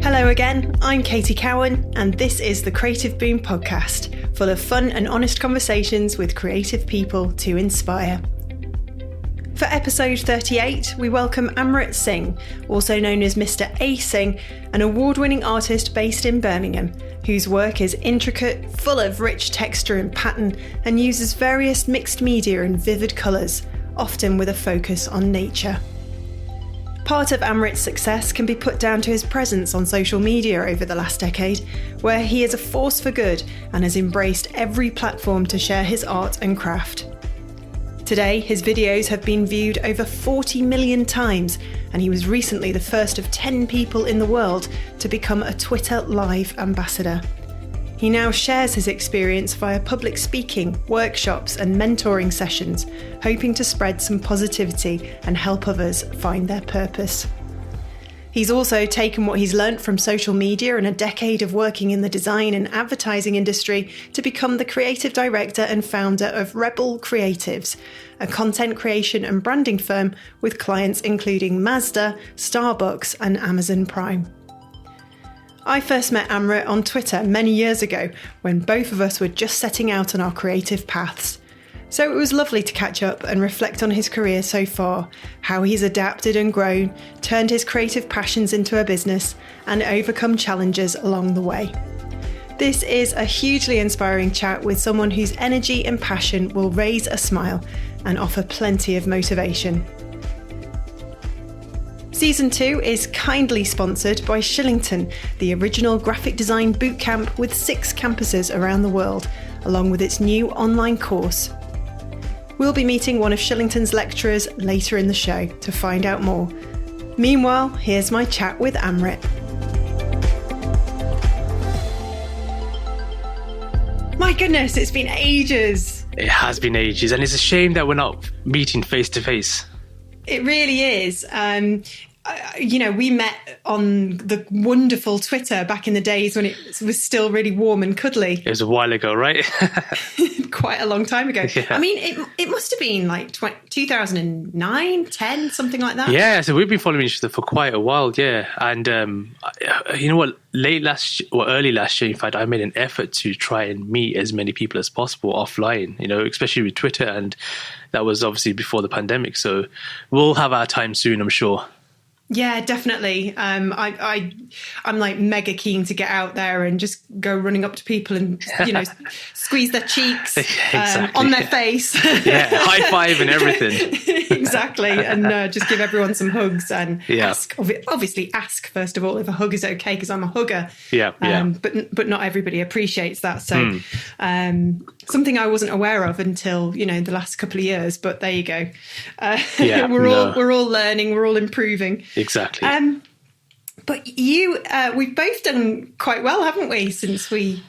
Hello again, I'm Katie Cowan, and this is the Creative Boom podcast, full of fun and honest conversations with creative people to inspire. For episode 38, we welcome Amrit Singh, also known as Mr. A. Singh, an award-winning artist based in Birmingham, whose work is intricate, full of rich texture and pattern, and uses various mixed media and vivid colours, often with a focus on nature. Part of Amrit's success can be put down to his presence on social media over the last decade, where he is a force for good and has embraced every platform to share his art and craft. Today, his videos have been viewed over 40 million times, and he was recently the first of 10 people in the world to become a Twitter Live ambassador. He now shares his experience via public speaking, workshops and mentoring sessions, hoping to spread some positivity and help others find their purpose. He's also taken what he's learnt from social media and a decade of working in the design and advertising industry to become the creative director and founder of Rebel Creatives, a content creation and branding firm with clients including Mazda, Starbucks and Amazon Prime. I first met Amrit on Twitter many years ago when both of us were just setting out on our creative paths. So it was lovely to catch up and reflect on his career so far, how he's adapted and grown, turned his creative passions into a business, and overcome challenges along the way. This is a hugely inspiring chat with someone whose energy and passion will raise a smile and offer plenty of motivation. Season 2 is kindly sponsored by Shillington, the original graphic design bootcamp with 6 campuses around the world, along with its new online course. We'll be meeting one of Shillington's lecturers later in the show to find out more. Meanwhile, here's my chat with Amrit. My goodness, it's been ages. It has been ages, and it's a shame that we're not meeting face to face. It really is. We met on the wonderful Twitter back in the days when it was still really warm and cuddly. It was a while ago, right? Quite a long time ago. Yeah. I mean, it must have been like 2009, 10, something like that. Yeah, so we've been following each other for quite a while, yeah. And you know what? Early last year, in fact, I made an effort to try and meet as many people as possible offline, especially with Twitter. And that was obviously before the pandemic. So we'll have our time soon, I'm sure. Yeah, definitely. I'm like mega keen to get out there and just go running up to people and, squeeze their cheeks on their face. Yeah, high five and everything. Exactly. And just give everyone some hugs and obviously ask, first of all, if a hug is okay, because I'm a hugger. Yeah. But not everybody appreciates that. So something I wasn't aware of until, the last couple of years. But there you go. We're all learning. We're all improving. Exactly. But we've both done quite well, haven't we, since we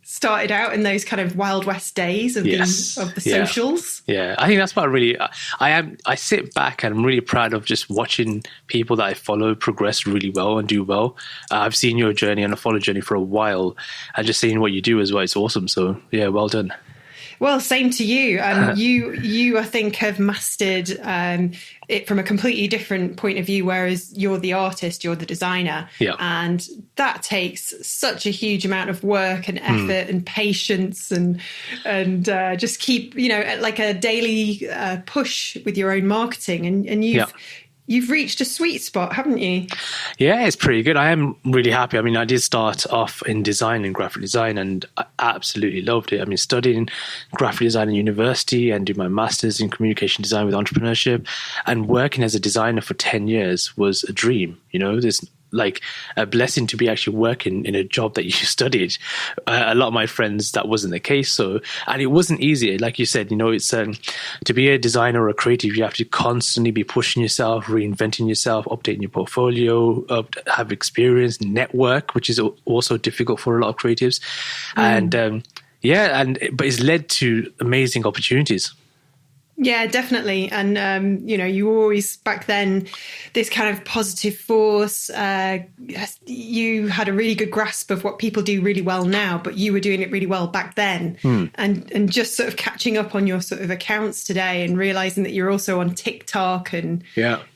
started out in those kind of Wild West days of the socials. Yeah, I think that's what I sit back and I'm really proud of just watching people that I follow progress really well and do well. I've seen your journey and I followed your journey for a while, and just seeing what you do as well, it's awesome. So yeah, well done. Well, same to you. You, I think, have mastered it from a completely different point of view, whereas you're the artist, you're the designer. Yeah. And that takes such a huge amount of work and effort and patience and just keep, like a daily push with your own marketing. And you've reached a sweet spot, haven't you? Yeah, it's pretty good. I am really happy. I mean, I did start off in design and graphic design, and I absolutely loved it. I mean, studying graphic design in university and doing my master's in communication design with entrepreneurship, and working as a designer for 10 years was a dream. There's like a blessing to be actually working in a job that you studied. A lot of my friends, that wasn't the case. And it wasn't easy. Like you said, it's to be a designer or a creative, you have to constantly be pushing yourself, reinventing yourself, updating your portfolio, have experience, network, which is also difficult for a lot of creatives. But it's led to amazing opportunities. Yeah, definitely. And, you were always back then, this kind of positive force. You had a really good grasp of what people do really well now, but you were doing it really well back then. And just sort of catching up on your sort of accounts today and realizing that you're also on TikTok and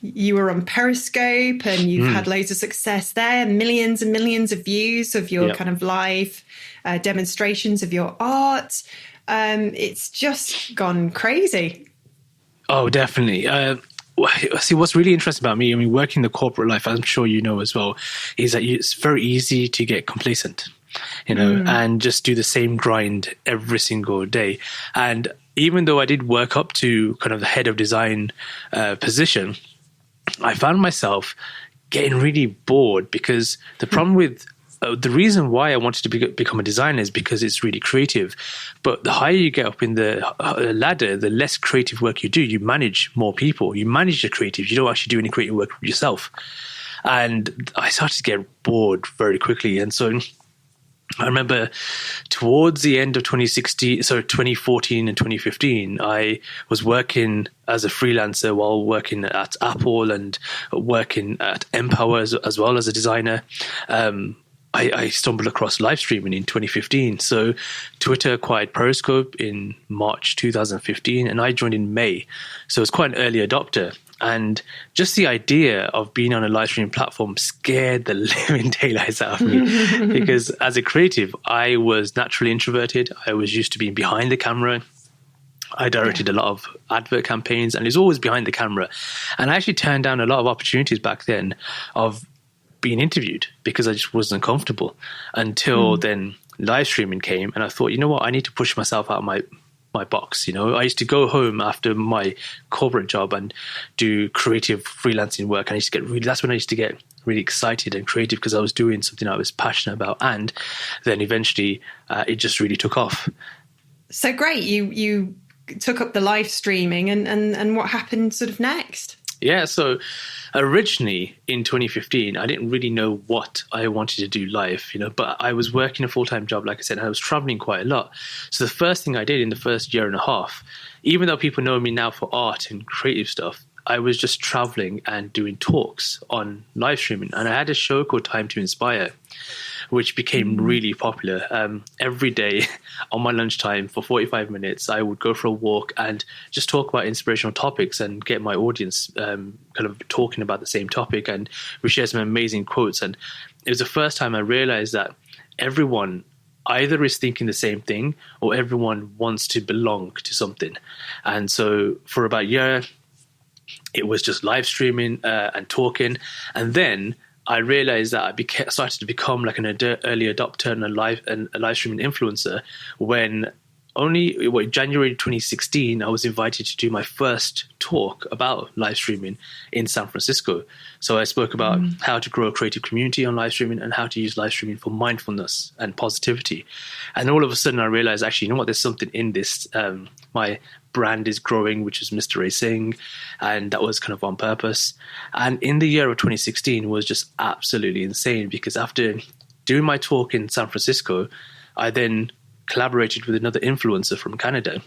you were on Periscope and you've had loads of success there, millions and millions of views of your kind of live demonstrations of your art. It's just gone crazy. Oh, definitely. See, what's really interesting about me, I mean, working the corporate life, I'm sure you know as well, is that it's very easy to get complacent, and just do the same grind every single day. And even though I did work up to kind of the head of design position, I found myself getting really bored because the problem with the reason why I wanted to become a designer is because it's really creative. But the higher you get up in the ladder, the less creative work you do. You manage more people. You manage the creatives. You don't actually do any creative work yourself. And I started to get bored very quickly. And so I remember towards the end of 2014 and 2015, I was working as a freelancer while working at Apple and working at Empower as well as a designer. I stumbled across live streaming in 2015. So Twitter acquired Periscope in March 2015, and I joined in May. So it was quite an early adopter. And just the idea of being on a live streaming platform scared the living daylights out of me because as a creative, I was naturally introverted. I was used to being behind the camera. I directed a lot of advert campaigns and it was always behind the camera. And I actually turned down a lot of opportunities back then of being interviewed because I just wasn't comfortable until then live streaming came. And I thought, you know what, I need to push myself out of my box. I used to go home after my corporate job and do creative freelancing work. And that's when I used to get really excited and creative because I was doing something I was passionate about. And then eventually it just really took off. So great. You took up the live streaming and what happened sort of next? Yeah, so originally in 2015, I didn't really know what I wanted to do live, but I was working a full-time job, like I said, and I was traveling quite a lot. So the first thing I did in the first year and a half, even though people know me now for art and creative stuff, I was just traveling and doing talks on live streaming. And I had a show called Time to Inspire, which became really popular. Every day on my lunchtime for 45 minutes, I would go for a walk and just talk about inspirational topics and get my audience kind of talking about the same topic. And we share some amazing quotes. And it was the first time I realized that everyone either is thinking the same thing or everyone wants to belong to something. And so for about a year, it was just live streaming and talking. And then I realized that I started to become like an early adopter and a live streaming influencer when January 2016, I was invited to do my first talk about live streaming in San Francisco. So I spoke about how to grow a creative community on live streaming and how to use live streaming for mindfulness and positivity. And all of a sudden I realized, actually, you know what, there's something in this. My brand is growing, which is Mr. Amrit Singh, and that was kind of on purpose. And in the year of 2016 was just absolutely insane because after doing my talk in San Francisco, I then collaborated with another influencer from Canada.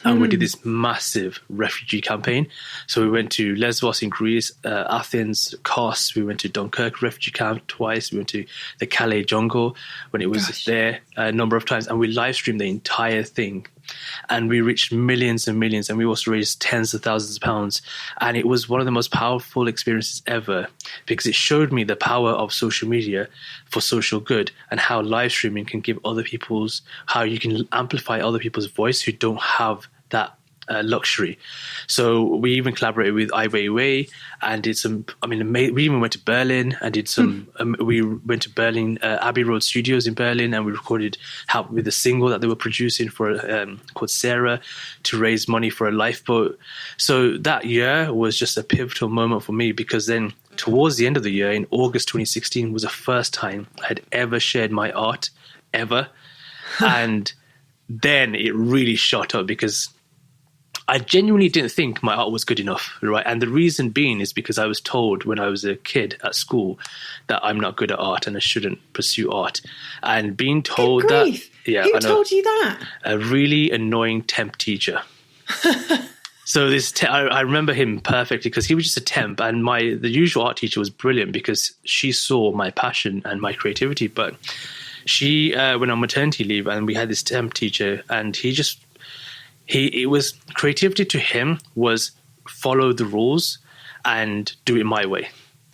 And we did this massive refugee campaign. So we went to Lesbos in Greece, Athens, Kos. We went to Dunkirk refugee camp twice. We went to the Calais jungle when it was there a number of times. And we live streamed the entire thing. And we reached millions and millions. And we also raised tens of thousands of pounds. And it was one of the most powerful experiences ever because it showed me the power of social media for social good and how live streaming can give how you can amplify other people's voice who don't have that luxury. So we even collaborated with Ai Weiwei and did some, we even went to Berlin and did some, we went to Berlin, Abbey Road Studios in Berlin, and we helped with a single that they were producing for called Sarah to raise money for a lifeboat. So that year was just a pivotal moment for me because then towards the end of the year, in August 2016, was the first time I had ever shared my art, ever. And then it really shot up because I genuinely didn't think my art was good enough, right? And the reason being is because I was told when I was a kid at school that I'm not good at art and I shouldn't pursue art. And being told that... Yeah, who told you that? A really annoying temp teacher. So I remember him perfectly because he was just a temp, and the usual art teacher was brilliant because she saw my passion and my creativity. But she went on maternity leave, and we had this temp teacher, and it was creativity to him was follow the rules and do it my way.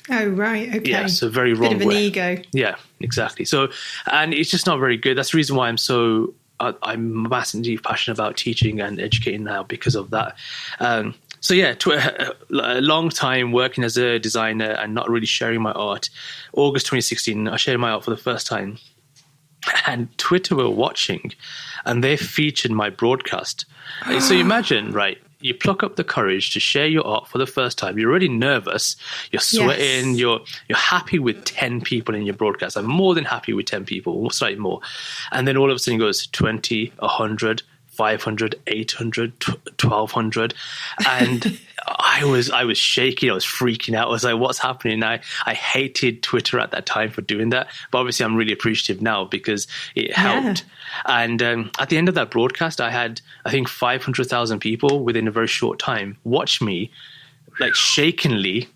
Oh, right. Okay. Yeah, so very wrong. Bit of an ego. Yeah, exactly. So, and it's just not very good. That's the reason why I'm massively passionate about teaching and educating now because of that. So yeah, a long time working as a designer and not really sharing my art. August 2016, I shared my art for the first time. And Twitter were watching and they featured my broadcast. So imagine, right, you pluck up the courage to share your art for the first time. You're already nervous. You're sweating. Yes. You're happy with 10 people in your broadcast. I'm more than happy with 10 people, or slightly more. And then all of a sudden it goes 20, 100, 500, 800, 1200. And I was shaking. I was freaking out. I was like, what's happening? I hated Twitter at that time for doing that. But obviously I'm really appreciative now because it helped. Yeah. And at the end of that broadcast, I had, I think, 500,000 people within a very short time watch me like shakenly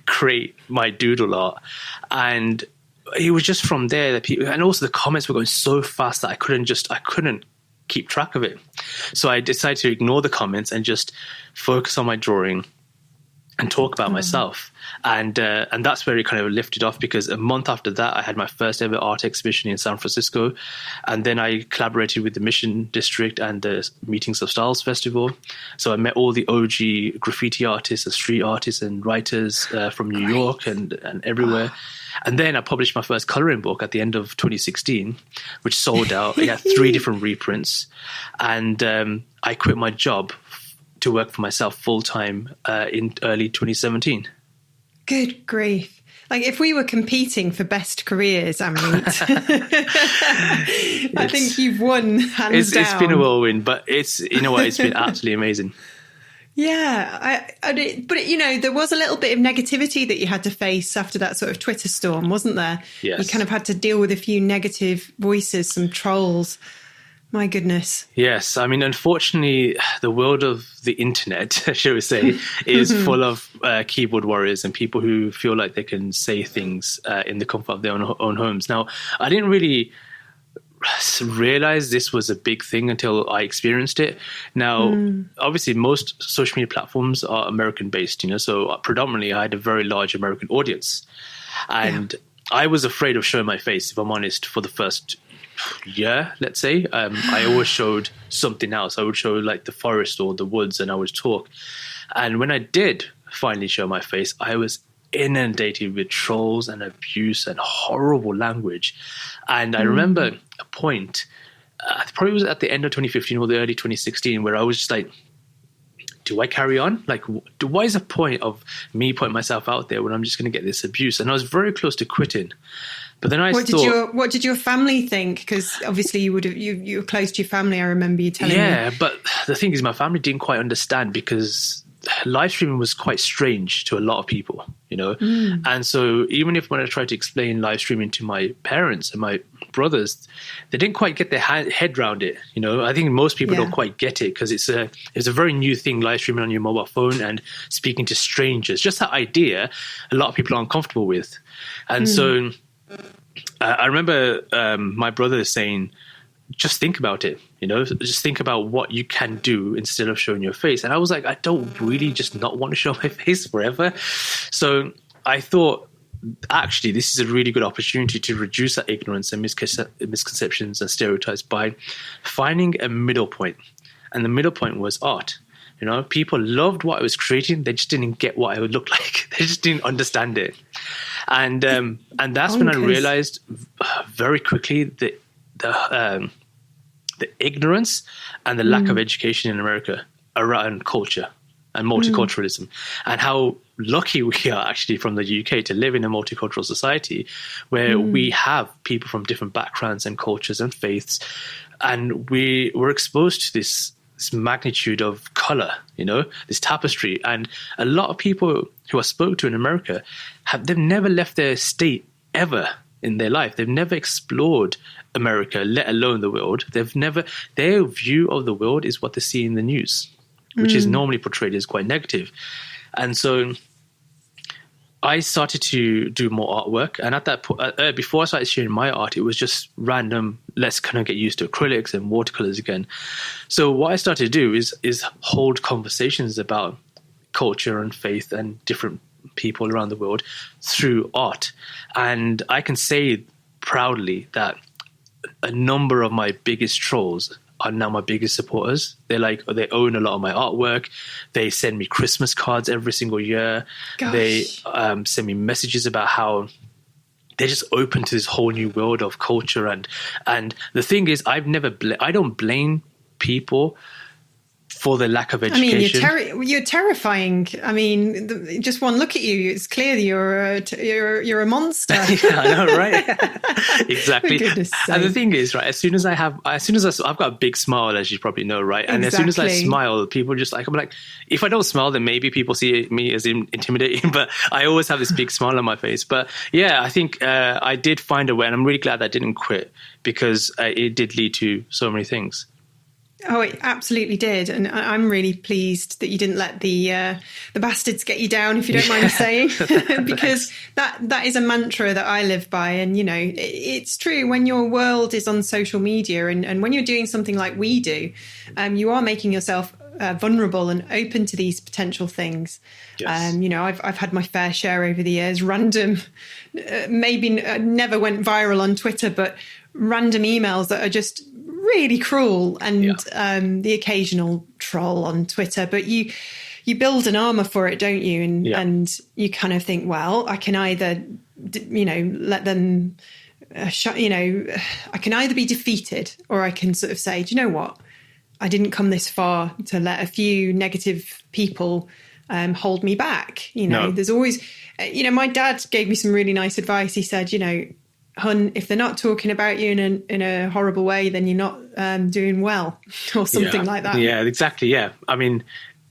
create my doodle art. And it was just from there that people, and also the comments were going so fast that I couldn't keep track of it. So I decided to ignore the comments and just focus on my drawing and talk about myself. And that's where it kind of lifted off, because a month after that, I had my first ever art exhibition in San Francisco. And then I collaborated with the Mission District and the Meetings of Styles Festival. So I met all the OG graffiti artists and street artists and writers from New York and everywhere. And then I published my first coloring book at the end of 2016, which sold out. It had 3 different reprints. And I quit my job to work for myself full-time in early 2017. Good grief. Like if we were competing for best careers, Amrit, I think you've won hands down. It's been a whirlwind, but it's been absolutely amazing. Yeah, but you know, there was a little bit of negativity that you had to face after that sort of Twitter storm, wasn't there? Yes. You kind of had to deal with a few negative voices, some trolls. My goodness. Yes. I mean, unfortunately, the world of the internet, shall we say, is full of keyboard warriors and people who feel like they can say things in the comfort of their own homes. Now, I didn't really realize this was a big thing until I experienced it. Now, obviously, most social media platforms are American-based, so predominantly I had a very large American audience. And I was afraid of showing my face, if I'm honest, for the first year, let's say. I always showed something else. I would show like the forest or the woods and I would talk. And when I did finally show my face, I was inundated with trolls and abuse and horrible language. And I remember a point, probably was at the end of 2015 or the early 2016, where I was just like, do I carry on? Like, what is the point of me putting myself out there when I'm just going to get this abuse? And I was very close to quitting. But then what did your family think? Because obviously you were close to your family. I remember you telling me. Yeah, but the thing is, my family didn't quite understand because live streaming was quite strange to a lot of people, And so even when I tried to explain live streaming to my parents and my brothers, they didn't quite get their head around it. I think most people don't quite get it because it's a very new thing, live streaming on your mobile phone and speaking to strangers. Just that idea, a lot of people are uncomfortable with. And so I remember my brother saying, just think about it, just think about what you can do instead of showing your face. And I was like, I don't really just not want to show my face forever. So I thought, actually, this is a really good opportunity to reduce that ignorance and misconceptions and stereotypes by finding a middle point. And the middle point was art. People loved what I was creating. They just didn't get what I would look like. They just didn't understand it. And that's when I realized very quickly the ignorance and the lack of education in America around culture and multiculturalism, and how lucky we are actually from the UK to live in a multicultural society where we have people from different backgrounds and cultures and faiths, and we were exposed to this magnitude of color, this tapestry. And a lot of people who I spoke to in America, they've never left their state ever in their life. They've never explored America, let alone the world. Their view of the world is what they see in the news. which is normally portrayed as quite negative. And so I started to do more artwork, and at that point, before I started sharing my art, it was just random. Let's kind of get used to acrylics and watercolors again. So what I started to do is hold conversations about culture and faith and different people around the world through art. And I can say proudly that a number of my biggest trolls are now my biggest supporters. They own a lot of my artwork. They send me Christmas cards every single year. Gosh. They send me messages about how they're just open to this whole new world of culture. And the thing is, I don't blame people for the lack of education. I mean, you're terrifying. I mean, just one look at you, it's clear that you're a monster. Yeah, I know, right? Exactly. And the thing is, right, as soon as I've got a big smile, as you probably know, right? And exactly. As soon as I smile, people just I'm like, if I don't smile, then maybe people see me as intimidating, but I always have this big smile on my face. But yeah, I think I did find a way, and I'm really glad that I didn't quit, because it did lead to so many things. Oh, it absolutely did. And I'm really pleased that you didn't let the bastards get you down, if you don't mind me saying, because that is a mantra that I live by. And, you know, it's true, when your world is on social media and when you're doing something like we do, you are making yourself vulnerable and open to these potential things. Yes. You know, I've had my fair share over the years, random, maybe never went viral on Twitter, but random emails that are just really cruel, and the occasional troll on Twitter. But you build an armor for it, don't you? And you kind of think, well, I can either, you know, let them, I can either be defeated, or I can sort of say, do you know what? I didn't come this far to let a few negative people hold me back. You know, There's always, you know, my dad gave me some really nice advice. He said, you know, hun, if they're not talking about you in a horrible way, then you're not doing well, or something like that. Yeah, exactly. Yeah. I mean,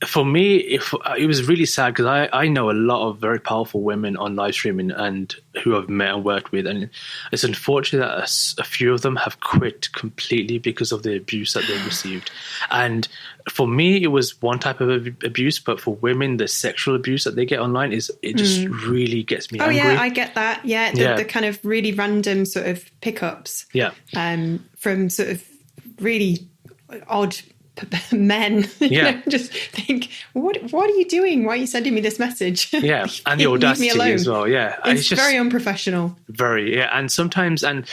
for me, it was really sad, because I know a lot of very powerful women on live streaming and who I've met and worked with. And it's unfortunate that a few of them have quit completely because of the abuse that they've received. And for me, it was one type of abuse, but for women, the sexual abuse that they get online just really gets me angry. Oh yeah, I get that. Yeah, the kind of really random sort of pickups. Yeah. From sort of really odd men. You know, just think, what are you doing? Why are you sending me this message? Yeah, and the audacity as well. Yeah, it's just very unprofessional. Very, yeah. And sometimes, and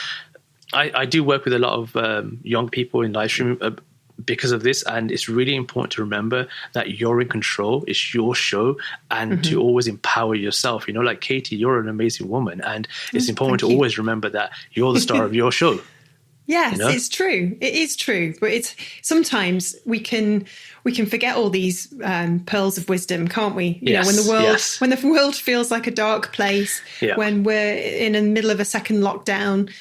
I do work with a lot of young people in live streaming because of this, and it's really important to remember that you're in control. It's your show, and to always empower yourself. You know, like Katie, you're an amazing woman, and it's important to always remember that you're the star of your show. Yes, you know? It's true. It is true. But it's sometimes we can forget all these pearls of wisdom, can't we? You know, when the world feels like a dark place, when we're in the middle of a second lockdown,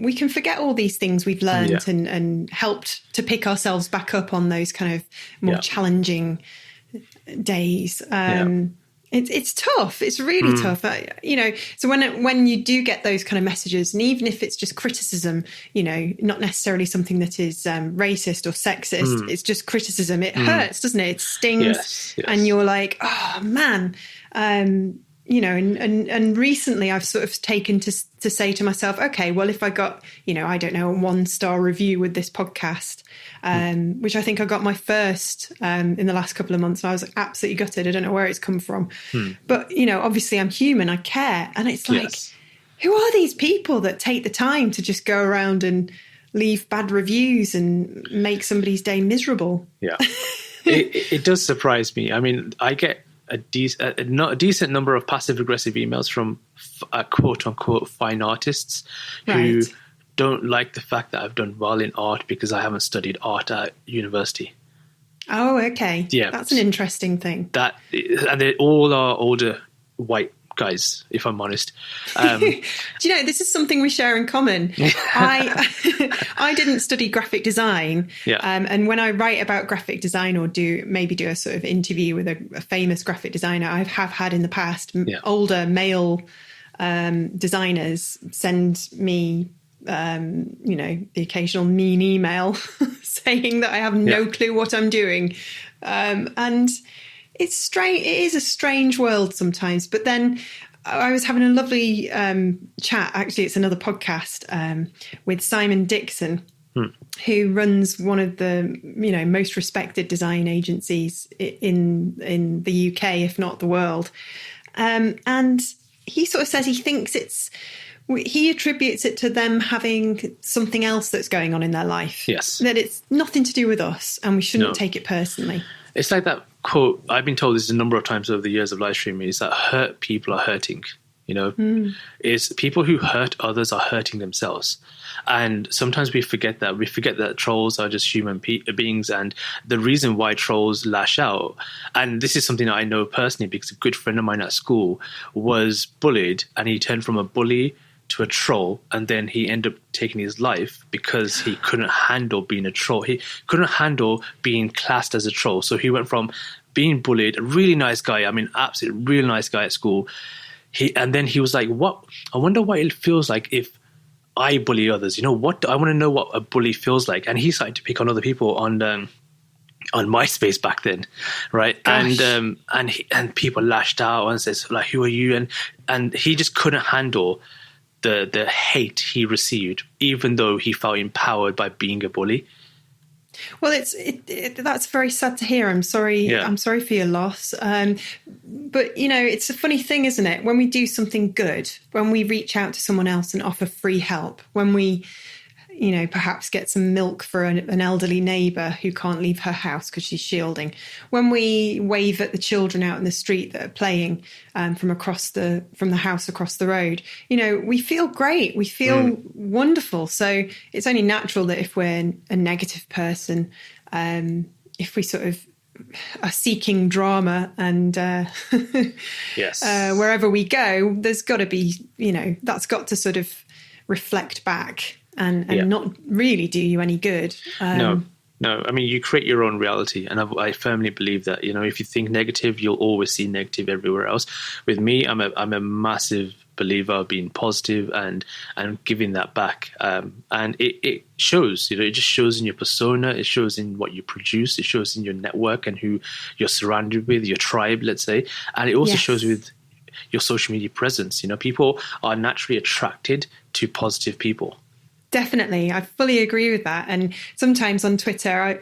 we can forget all these things we've learned and helped to pick ourselves back up on those kind of more challenging days. It's tough. It's really tough. You know, so when you do get those kind of messages, and even if it's just criticism, you know, not necessarily something that is racist or sexist, it's just criticism. It hurts, doesn't it? It stings. Yes. And you're like, oh man. You know, and recently I've sort of taken to say to myself, okay, well, if I got, you know, I don't know, a 1-star review with this podcast, which I think I got my first in the last couple of months, and I was absolutely gutted. I don't know where it's come from. But, you know, obviously I'm human, I care. And it's like, who are these people that take the time to just go around and leave bad reviews and make somebody's day miserable? Yeah, it does surprise me. I mean, I get a decent number of passive-aggressive emails from quote-unquote fine artists who don't like the fact that I've done well in art because I haven't studied art at university. Oh, okay. Yeah. That's an interesting thing. And they all are older white guys, if I'm honest. Do you know, this is something we share in common. I didn't study graphic design. And when I write about graphic design or do a sort of interview with a famous graphic designer, I have had in the past older male designers send me you know, the occasional mean email saying that I have no clue what I'm doing. And it's strange. It is a strange world sometimes. But then I was having a lovely chat. Actually, it's another podcast with Simon Dixon, who runs one of the most respected design agencies in the UK, if not the world. And he sort of says he thinks he attributes it to them having something else that's going on in their life. Yes. That it's nothing to do with us and we shouldn't take it personally. It's like that quote, I've been told this a number of times over the years of live streaming, is that hurt people are hurting. Is people who hurt others are hurting themselves. And sometimes we forget that. We forget that trolls are just human beings. And the reason why trolls lash out, and this is something that I know personally because a good friend of mine at school was bullied and he turned from a bully to a troll, and then he ended up taking his life because he couldn't handle being a troll. He couldn't handle being classed as a troll. So he went from being bullied, a really nice guy, absolutely really nice guy at school. And then he was like, "What? I wonder what it feels like if I bully others. What? I want to know what a bully feels like." And he started to pick on other people on MySpace back then, right? Gosh. And people lashed out and says like, "Who are you?" And he just couldn't handle the hate he received, even though he felt empowered by being a bully. Well, that's very sad to hear. I'm sorry. Yeah. I'm sorry for your loss. But it's a funny thing, isn't it? When we do something good, when we reach out to someone else and offer free help, when we, perhaps get some milk for an elderly neighbour who can't leave her house because she's shielding, when we wave at the children out in the street that are playing from the house across the road, we feel great. We feel wonderful. So it's only natural that if we're a negative person, if we sort of are seeking drama and yes, wherever we go, there's got to be, that's got to sort of reflect back. And not really do you any good. No. You create your own reality. And I firmly believe that, if you think negative, you'll always see negative everywhere else. With me, I'm a massive believer of being positive and giving that back. And it shows, it just shows in your persona. It shows in what you produce. It shows in your network and who you're surrounded with, your tribe, let's say. And it also shows with your social media presence. People are naturally attracted to positive people. Definitely. I fully agree with that. And sometimes on Twitter,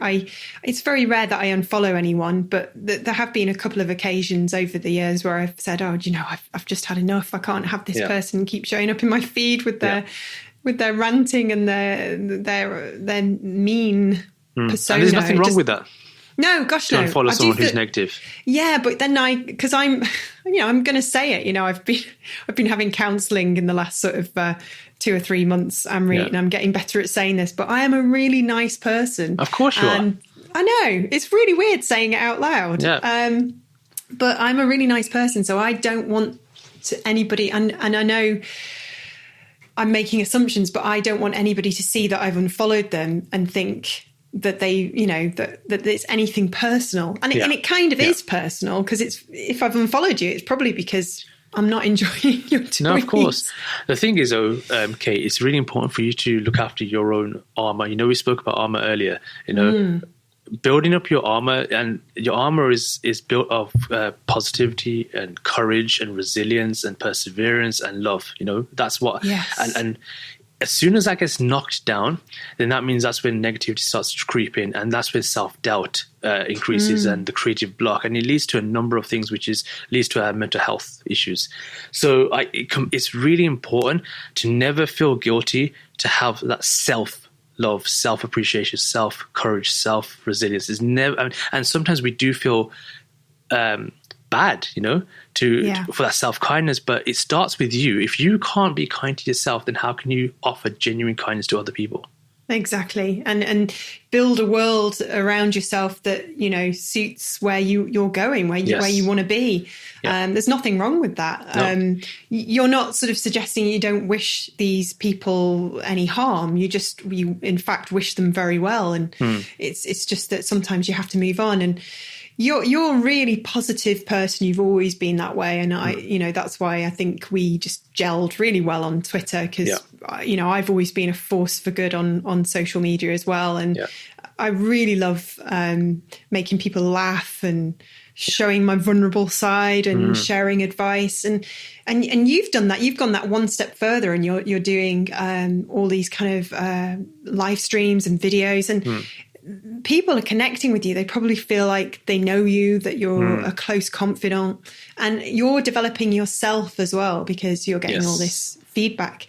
it's very rare that I unfollow anyone, but there have been a couple of occasions over the years where I've said, I've just had enough. I can't have this person keep showing up in my feed with their ranting and their mean persona. And there's nothing wrong with that. No, gosh, no. Don't follow someone who's negative. Yeah, but then because I'm going to say it. I've been having counselling in the last sort of 2 or 3 months, Amrit, and I'm getting better at saying this. But I am a really nice person. Of course you are. I know it's really weird saying it out loud. Yeah. But I'm a really nice person, so I don't want anybody. And I know I'm making assumptions, but I don't want anybody to see that I've unfollowed them and think that they, that it's anything personal. And it kind of is personal, because if I've unfollowed you, it's probably because I'm not enjoying your tweets. No, of course. The thing is, though, Kate, it's really important for you to look after your own armor. We spoke about armor earlier. Building up your armor, and your armor is built of positivity and courage and resilience and perseverance and love. That's what. Yes. And as soon as that gets knocked down, then that means that's when negativity starts to creep in, and that's when self-doubt increases and the creative block, and it leads to a number of things, which leads to mental health issues. So it's really important to never feel guilty, to have that self-love, self-appreciation, self-courage, self-resilience. Is never, and sometimes we do feel bad, for that self-kindness, but it starts with you. If you can't be kind to yourself, then how can you offer genuine kindness to other people? Exactly. And build a world around yourself that, suits where you're going, where you want to be. There's nothing wrong with that. No. You're not sort of suggesting you don't wish these people any harm. You in fact wish them very well. And it's just that sometimes you have to move on. And you're a really positive person. You've always been that way. And that's why I think we just gelled really well on Twitter, because, I've always been a force for good on social media as well. And I really love making people laugh and showing my vulnerable side and sharing advice. And you've done that. You've gone that one step further, and you're doing all these kind of live streams and videos, and people are connecting with you. They probably feel like they know you, that you're a close confidant, and you're developing yourself as well because you're getting all this feedback.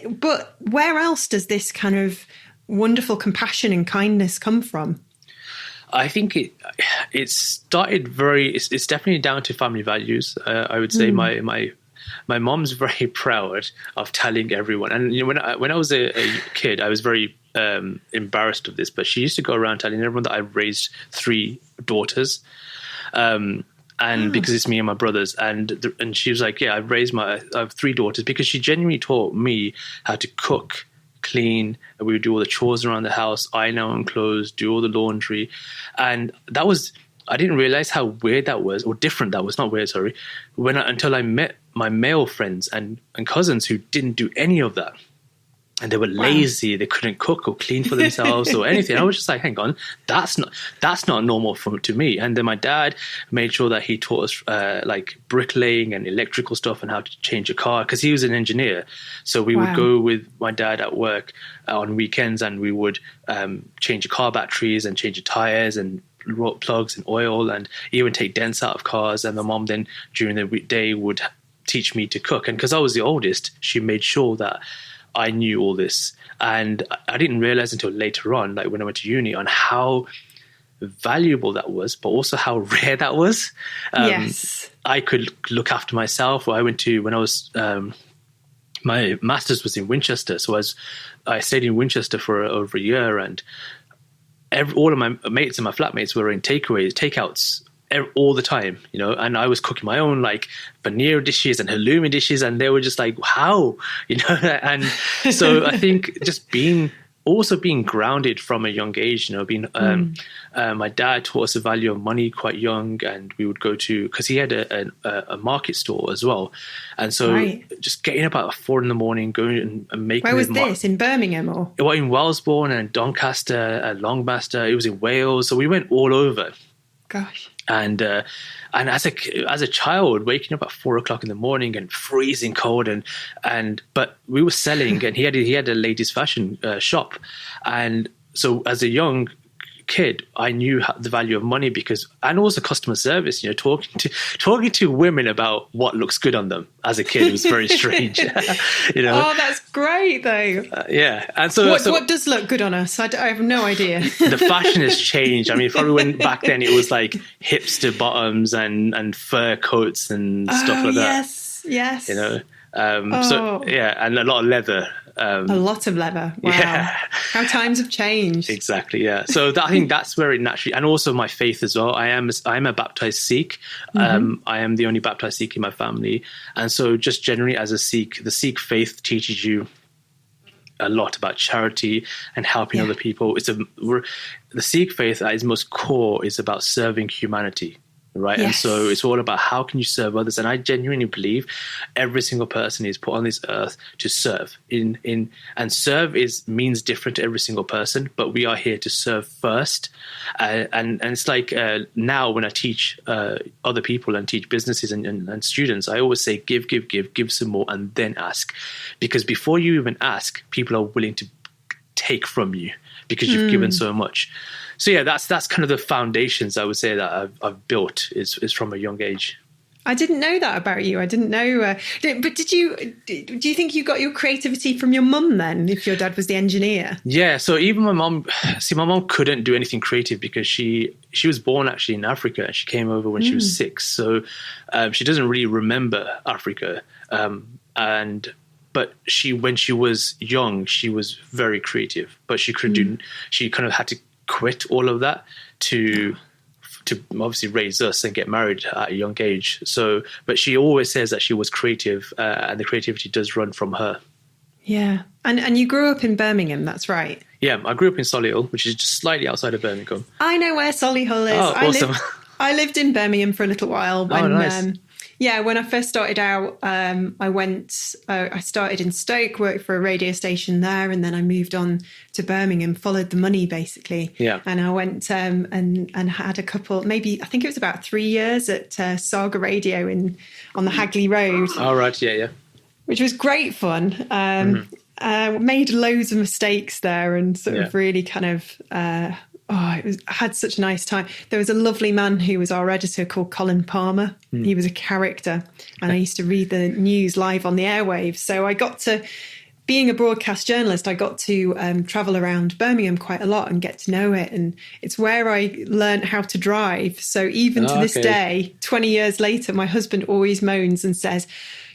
But where else does this kind of wonderful compassion and kindness come from? I think it started it's definitely down to family values. I would say my mom's very proud of telling everyone. And when I was a kid, I was very embarrassed of this, but she used to go around telling everyone that I raised 3 daughters. And because it's me and my brothers, and she was like, yeah, I have 3 daughters, because she genuinely taught me how to cook, clean, and we would do all the chores around the house, iron our own clothes, do all the laundry. And that was, I didn't realize how weird that was, or different that was, not weird, sorry, until I met my male friends and cousins who didn't do any of that. And they were lazy. They couldn't cook or clean for themselves or anything. I was just like, hang on, that's not normal to me. And then my dad made sure that he taught us like bricklaying and electrical stuff and how to change a car, because he was an engineer. So we would go with my dad at work on weekends, and we would change car batteries and change the tires and plugs and oil, and even take dents out of cars. And my mom then during the weekday would teach me to cook. And because I was the oldest, she made sure that I knew all this. And I didn't realize until later on, like when I went to uni, on how valuable that was, but also how rare that was. Yes. I could look after myself. When I was, my master's was in Winchester. So I stayed in Winchester for over a year, and all of my mates and my flatmates were in takeouts all the time, and I was cooking my own like paneer dishes and halloumi dishes, and they were just like, how, and so I think just being grounded from a young age, my dad taught us the value of money quite young, and we would go to, because he had a market store as well, and so just getting up at 4 a.m, going and making. Where was this, in Birmingham or? Well, in Wellesbourne and Doncaster and Longmaster. It was in Wales, so we went all over. Gosh. And as a child, waking up at 4 o'clock in the morning and freezing cold, but we were selling, and he had a ladies' fashion shop, and so as a young kid, I knew the value of money, and also customer service. Talking to women about what looks good on them as a kid was very strange. Oh, that's great though. Yeah, and so what does look good on us? I have no idea. The fashion has changed. I mean, probably when back then it was like hipster bottoms and fur coats and stuff like that. Yes. So yeah, and a lot of leather. A lot of leather. Wow. Yeah. How times have changed. Exactly. Yeah. So I think that's where it naturally, and also my faith as well. I am a baptized Sikh. I am the only baptized Sikh in my family. And so just generally as a Sikh, the Sikh faith teaches you a lot about charity and helping other people. The Sikh faith at its most core is about serving humanity. Right. Yes. And so it's all about how can you serve others. And I genuinely believe every single person is put on this earth to serve and serve means different to every single person, but we are here to serve first. And it's like now when I teach other people and teach businesses and students, I always say, give some more, and then ask, because before you even ask, people are willing to take from you because you've given so much. So yeah, that's kind of the foundations I would say that I've built is from a young age. I didn't know that about you. I didn't know. But do you think you got your creativity from your mum then, if your dad was the engineer? Yeah. So even my mom couldn't do anything creative because she was born actually in Africa. She came over when she was 6. So she doesn't really remember Africa. But when she was young, she was very creative. But she couldn't she kind of had to quit all of that to obviously raise us and get married at a young age. So, but she always says that she was creative, and the creativity does run from her. Yeah. And you grew up in Birmingham, that's right? Yeah, I grew up in Solihull, which is just slightly outside of Birmingham. I know where Solihull is. Oh, awesome. I lived in Birmingham for a little while when, nice. Yeah, when I first started out, I started in Stoke, worked for a radio station there, and then I moved on to Birmingham, followed the money basically. Yeah. And I went and had a couple, maybe, I think it was about 3 years at Saga Radio on the Hagley Road. Oh, right. Yeah. Which was great fun. Made loads of mistakes there and sort of really kind of... I had such a nice time. There was a lovely man who was our editor called Colin Palmer. He was a character, and I used to read the news live on the airwaves. So I got to, being a broadcast journalist, I got to travel around Birmingham quite a lot and get to know it. And it's where I learned how to drive. So even to this day, 20 years later, my husband always moans and says,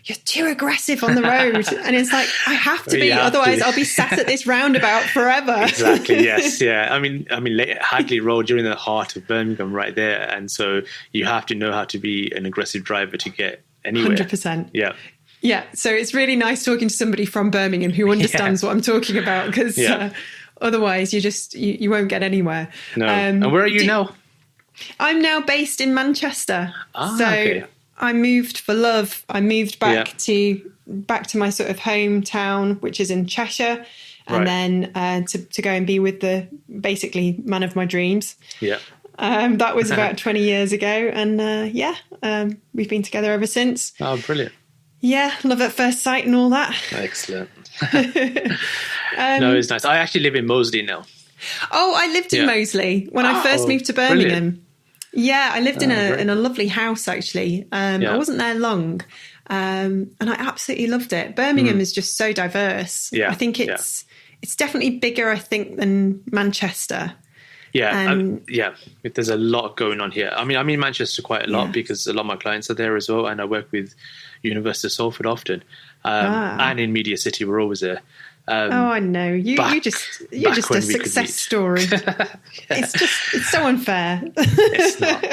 "You're too aggressive on the road." And it's like, I have to be, otherwise I'll be sat at this roundabout forever. Exactly, yes, yeah. I mean, Hagley Road, you're in the heart of Birmingham right there. And so you have to know how to be an aggressive driver to get anywhere. 100%. Yeah. Yeah, so it's really nice talking to somebody from Birmingham who understands what I'm talking about, because otherwise you won't get anywhere. No. And where are you now? I'm now based in Manchester. Okay. I moved for love. I moved back to my sort of hometown, which is in Cheshire, and then to go and be with the basically man of my dreams. Yeah. That was about 20 years ago, and we've been together ever since. Oh, brilliant. Yeah, love at first sight and all that. Excellent. No, it's nice. I actually live in Moseley now. Oh, I lived in Moseley when I first moved to Birmingham. Brilliant. Yeah, I lived in a lovely house, actually. I wasn't there long, and I absolutely loved it. Birmingham is just so diverse. Yeah, I think it's definitely bigger, I think, than Manchester. Yeah, there's a lot going on here. I mean, I'm in Manchester quite a lot because a lot of my clients are there as well, and I work with University of Salford often, and in Media City, we're always there. I know you're just a success story. It's so unfair. It's not.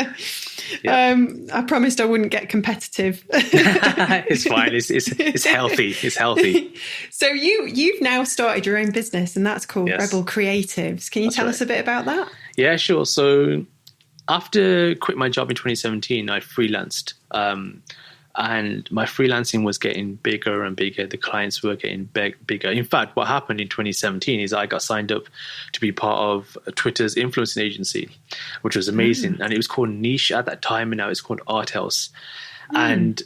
Yeah. I promised I wouldn't get competitive. It's fine. It's healthy. It's healthy. So you've now started your own business, and that's called Rebel Creatives. Can you tell us a bit about that? Yeah, sure. So after quit my job in 2017, I freelanced. And my freelancing was getting bigger and bigger. The clients were getting bigger. In fact, what happened in 2017 is I got signed up to be part of Twitter's influencing agency, which was amazing. And it was called Niche at that time, and now it's called Art House. And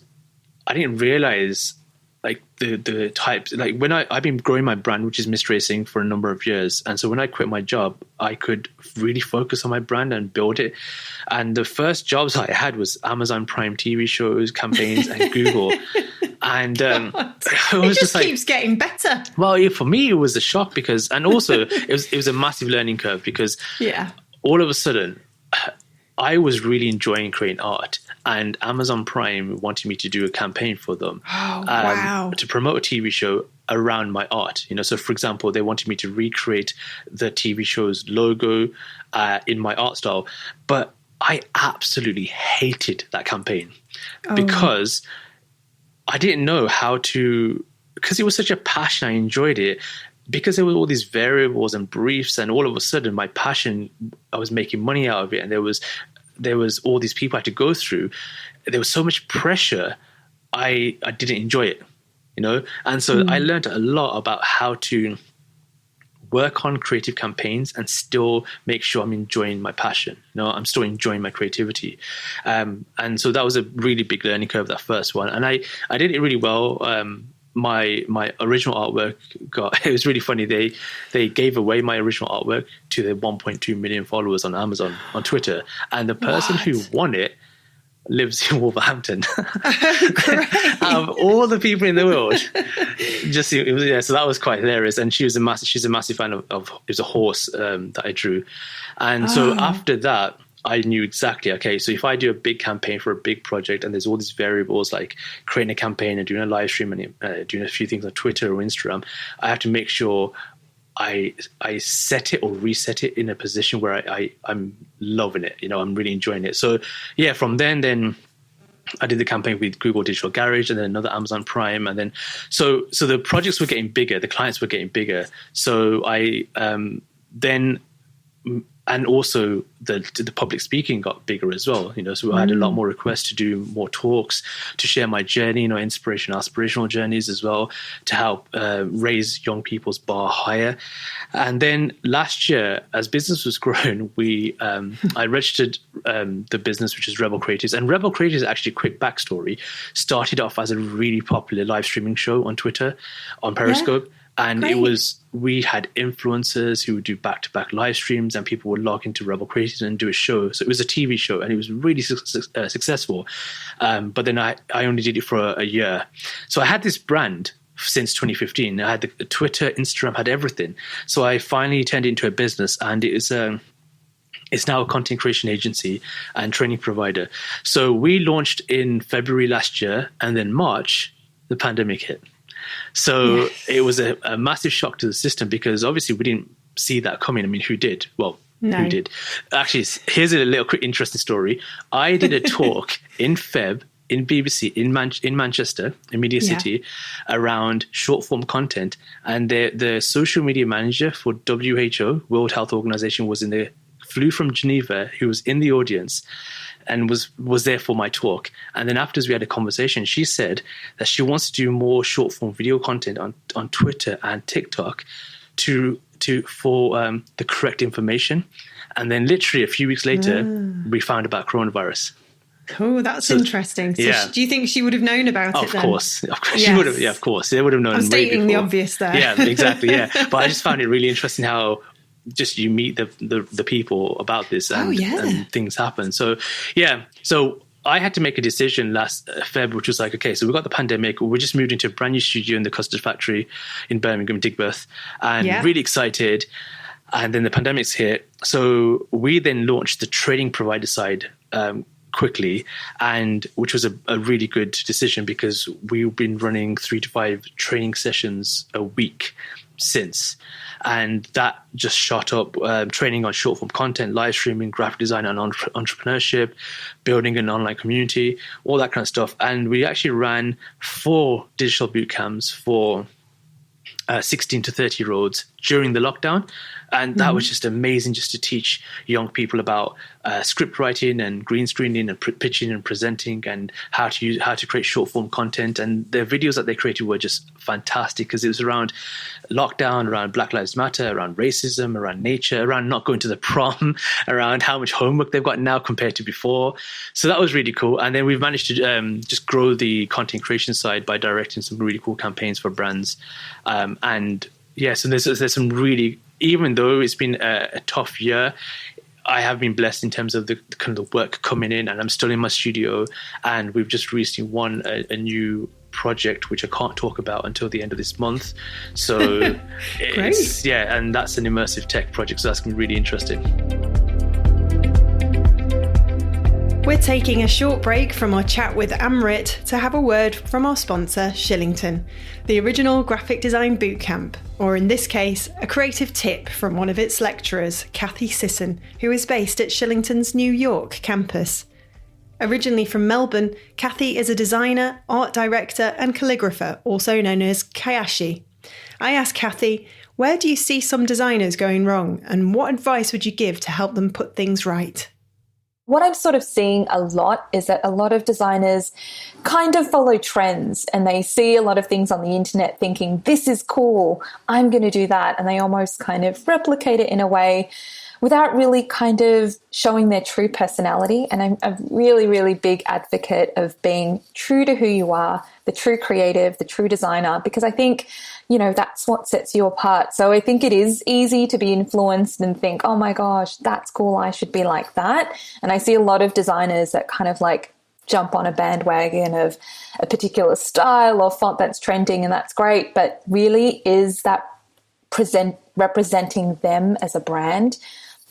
I didn't realize like the types, like when I've been growing my brand, which is Mist Racing, for a number of years. And so when I quit my job, I could really focus on my brand and build it. And the first jobs I had was Amazon Prime TV shows, campaigns, and Google. And it was just keeps getting better. Well, for me, it was a shock because, and also it was a massive learning curve because all of a sudden I was really enjoying creating art, and Amazon Prime wanted me to do a campaign for them to promote a TV show around my art. So for example, they wanted me to recreate the TV show's logo in my art style, but I absolutely hated that campaign because I didn't know how to, because it was such a passion. I enjoyed it because there were all these variables and briefs, and all of a sudden my passion, I was making money out of it, and there was all these people I had to go through. There was so much pressure. I didn't enjoy it, and so I learned a lot about how to work on creative campaigns and still make sure I'm enjoying my passion. I'm still enjoying my creativity. And so that was a really big learning curve, that first one. And I did it really well. My original artwork it was really funny. They gave away my original artwork to the 1.2 million followers on Amazon, on Twitter. And the person who won it lives in Wolverhampton. Out of all the people in the world, so that was quite hilarious. And she's a massive fan of it was a horse that I drew. And so after that, I knew exactly, okay, so if I do a big campaign for a big project and there's all these variables like creating a campaign and doing a live stream and doing a few things on Twitter or Instagram, I have to make sure I set it or reset it in a position where I'm loving it. I'm really enjoying it. So yeah, from then I did the campaign with Google Digital Garage and then another Amazon Prime. And then, so the projects were getting bigger, the clients were getting bigger. So I then and also the public speaking got bigger as well. So I had a lot more requests to do more talks, to share my journey, inspiration, aspirational journeys as well, to help raise young people's bar higher. And then last year, as business was growing, I registered the business, which is Rebel Creatives. And Rebel Creatives, actually, quick backstory, started off as a really popular live streaming show on Twitter, on Periscope. Yeah. And we had influencers who would do back-to-back live streams, and people would log into Rebel Creatives and do a show. So it was a TV show, and it was really successful. But then I only did it for a year. So I had this brand since 2015. I had the Twitter, Instagram, had everything. So I finally turned it into a business, and it's now a content creation agency and training provider. So we launched in February last year, and then March, the pandemic hit. So it was a massive shock to the system, because obviously we didn't see that coming. I mean, who did? Well, no. Who did? Actually, here's a little quick interesting story. I did a talk in Feb in BBC in Manchester, in Media City, around short form content. And the social media manager for WHO, World Health Organization, flew from Geneva, who was in the audience and was there for my talk. And then after we had a conversation, she said that she wants to do more short form video content on Twitter and TikTok for the correct information. And then literally a few weeks later, we found about coronavirus. Oh, that's interesting. So do you think she would have known about it then? Of course, she would have. Yeah, of course, they would have known. I'm stating the obvious there. Yeah, exactly. Yeah, but I just found it really interesting how just you meet the people about this and things happen. So I had to make a decision last Feb, which was like, okay, so we got the pandemic. We just moved into a brand new studio in the Custard Factory in Birmingham, Digbeth, and really excited. And then the pandemic's hit. So we then launched the training provider side quickly, and which was a really good decision, because we've been running 3 to 5 training sessions a week since. And that just shot up, training on short form content, live streaming, graphic design and entrepreneurship, building an online community, all that kind of stuff. And we actually ran 4 digital boot camps for 16 to 30-year-olds during the lockdown. And that was just amazing, just to teach young people about script writing and green screening and pitching and presenting, and how to create short form content. And the videos that they created were just fantastic, because it was around lockdown, around Black Lives Matter, around racism, around nature, around not going to the prom, around how much homework they've got now compared to before. So that was really cool. And then we've managed to just grow the content creation side by directing some really cool campaigns for brands. So there's some really, even though it's been a tough year, I have been blessed in terms of the kind of work coming in, and I'm still in my studio, and we've just recently won a new project, which I can't talk about until the end of this month. So it's, and that's an immersive tech project, so that's been really interesting. We're taking a short break from our chat with Amrit to have a word from our sponsor, Shillington, the original graphic design bootcamp, or in this case, a creative tip from one of its lecturers, Kathy Sisson, who is based at Shillington's New York campus. Originally from Melbourne, Kathy is a designer, art director and calligrapher, also known as Kayashi. I asked Kathy, where do you see some designers going wrong, and what advice would you give to help them put things right? What I'm sort of seeing a lot is that a lot of designers kind of follow trends, and they see a lot of things on the internet thinking, this is cool, I'm going to do that. And they almost kind of replicate it in a way without really kind of showing their true personality. And I'm a really, really big advocate of being true to who you are, the true creative, the true designer, because I think, that's what sets you apart. So I think it is easy to be influenced and think, oh my gosh, that's cool, I should be like that. And I see a lot of designers that kind of like jump on a bandwagon of a particular style or font that's trending, and that's great. But really, is that representing them as a brand?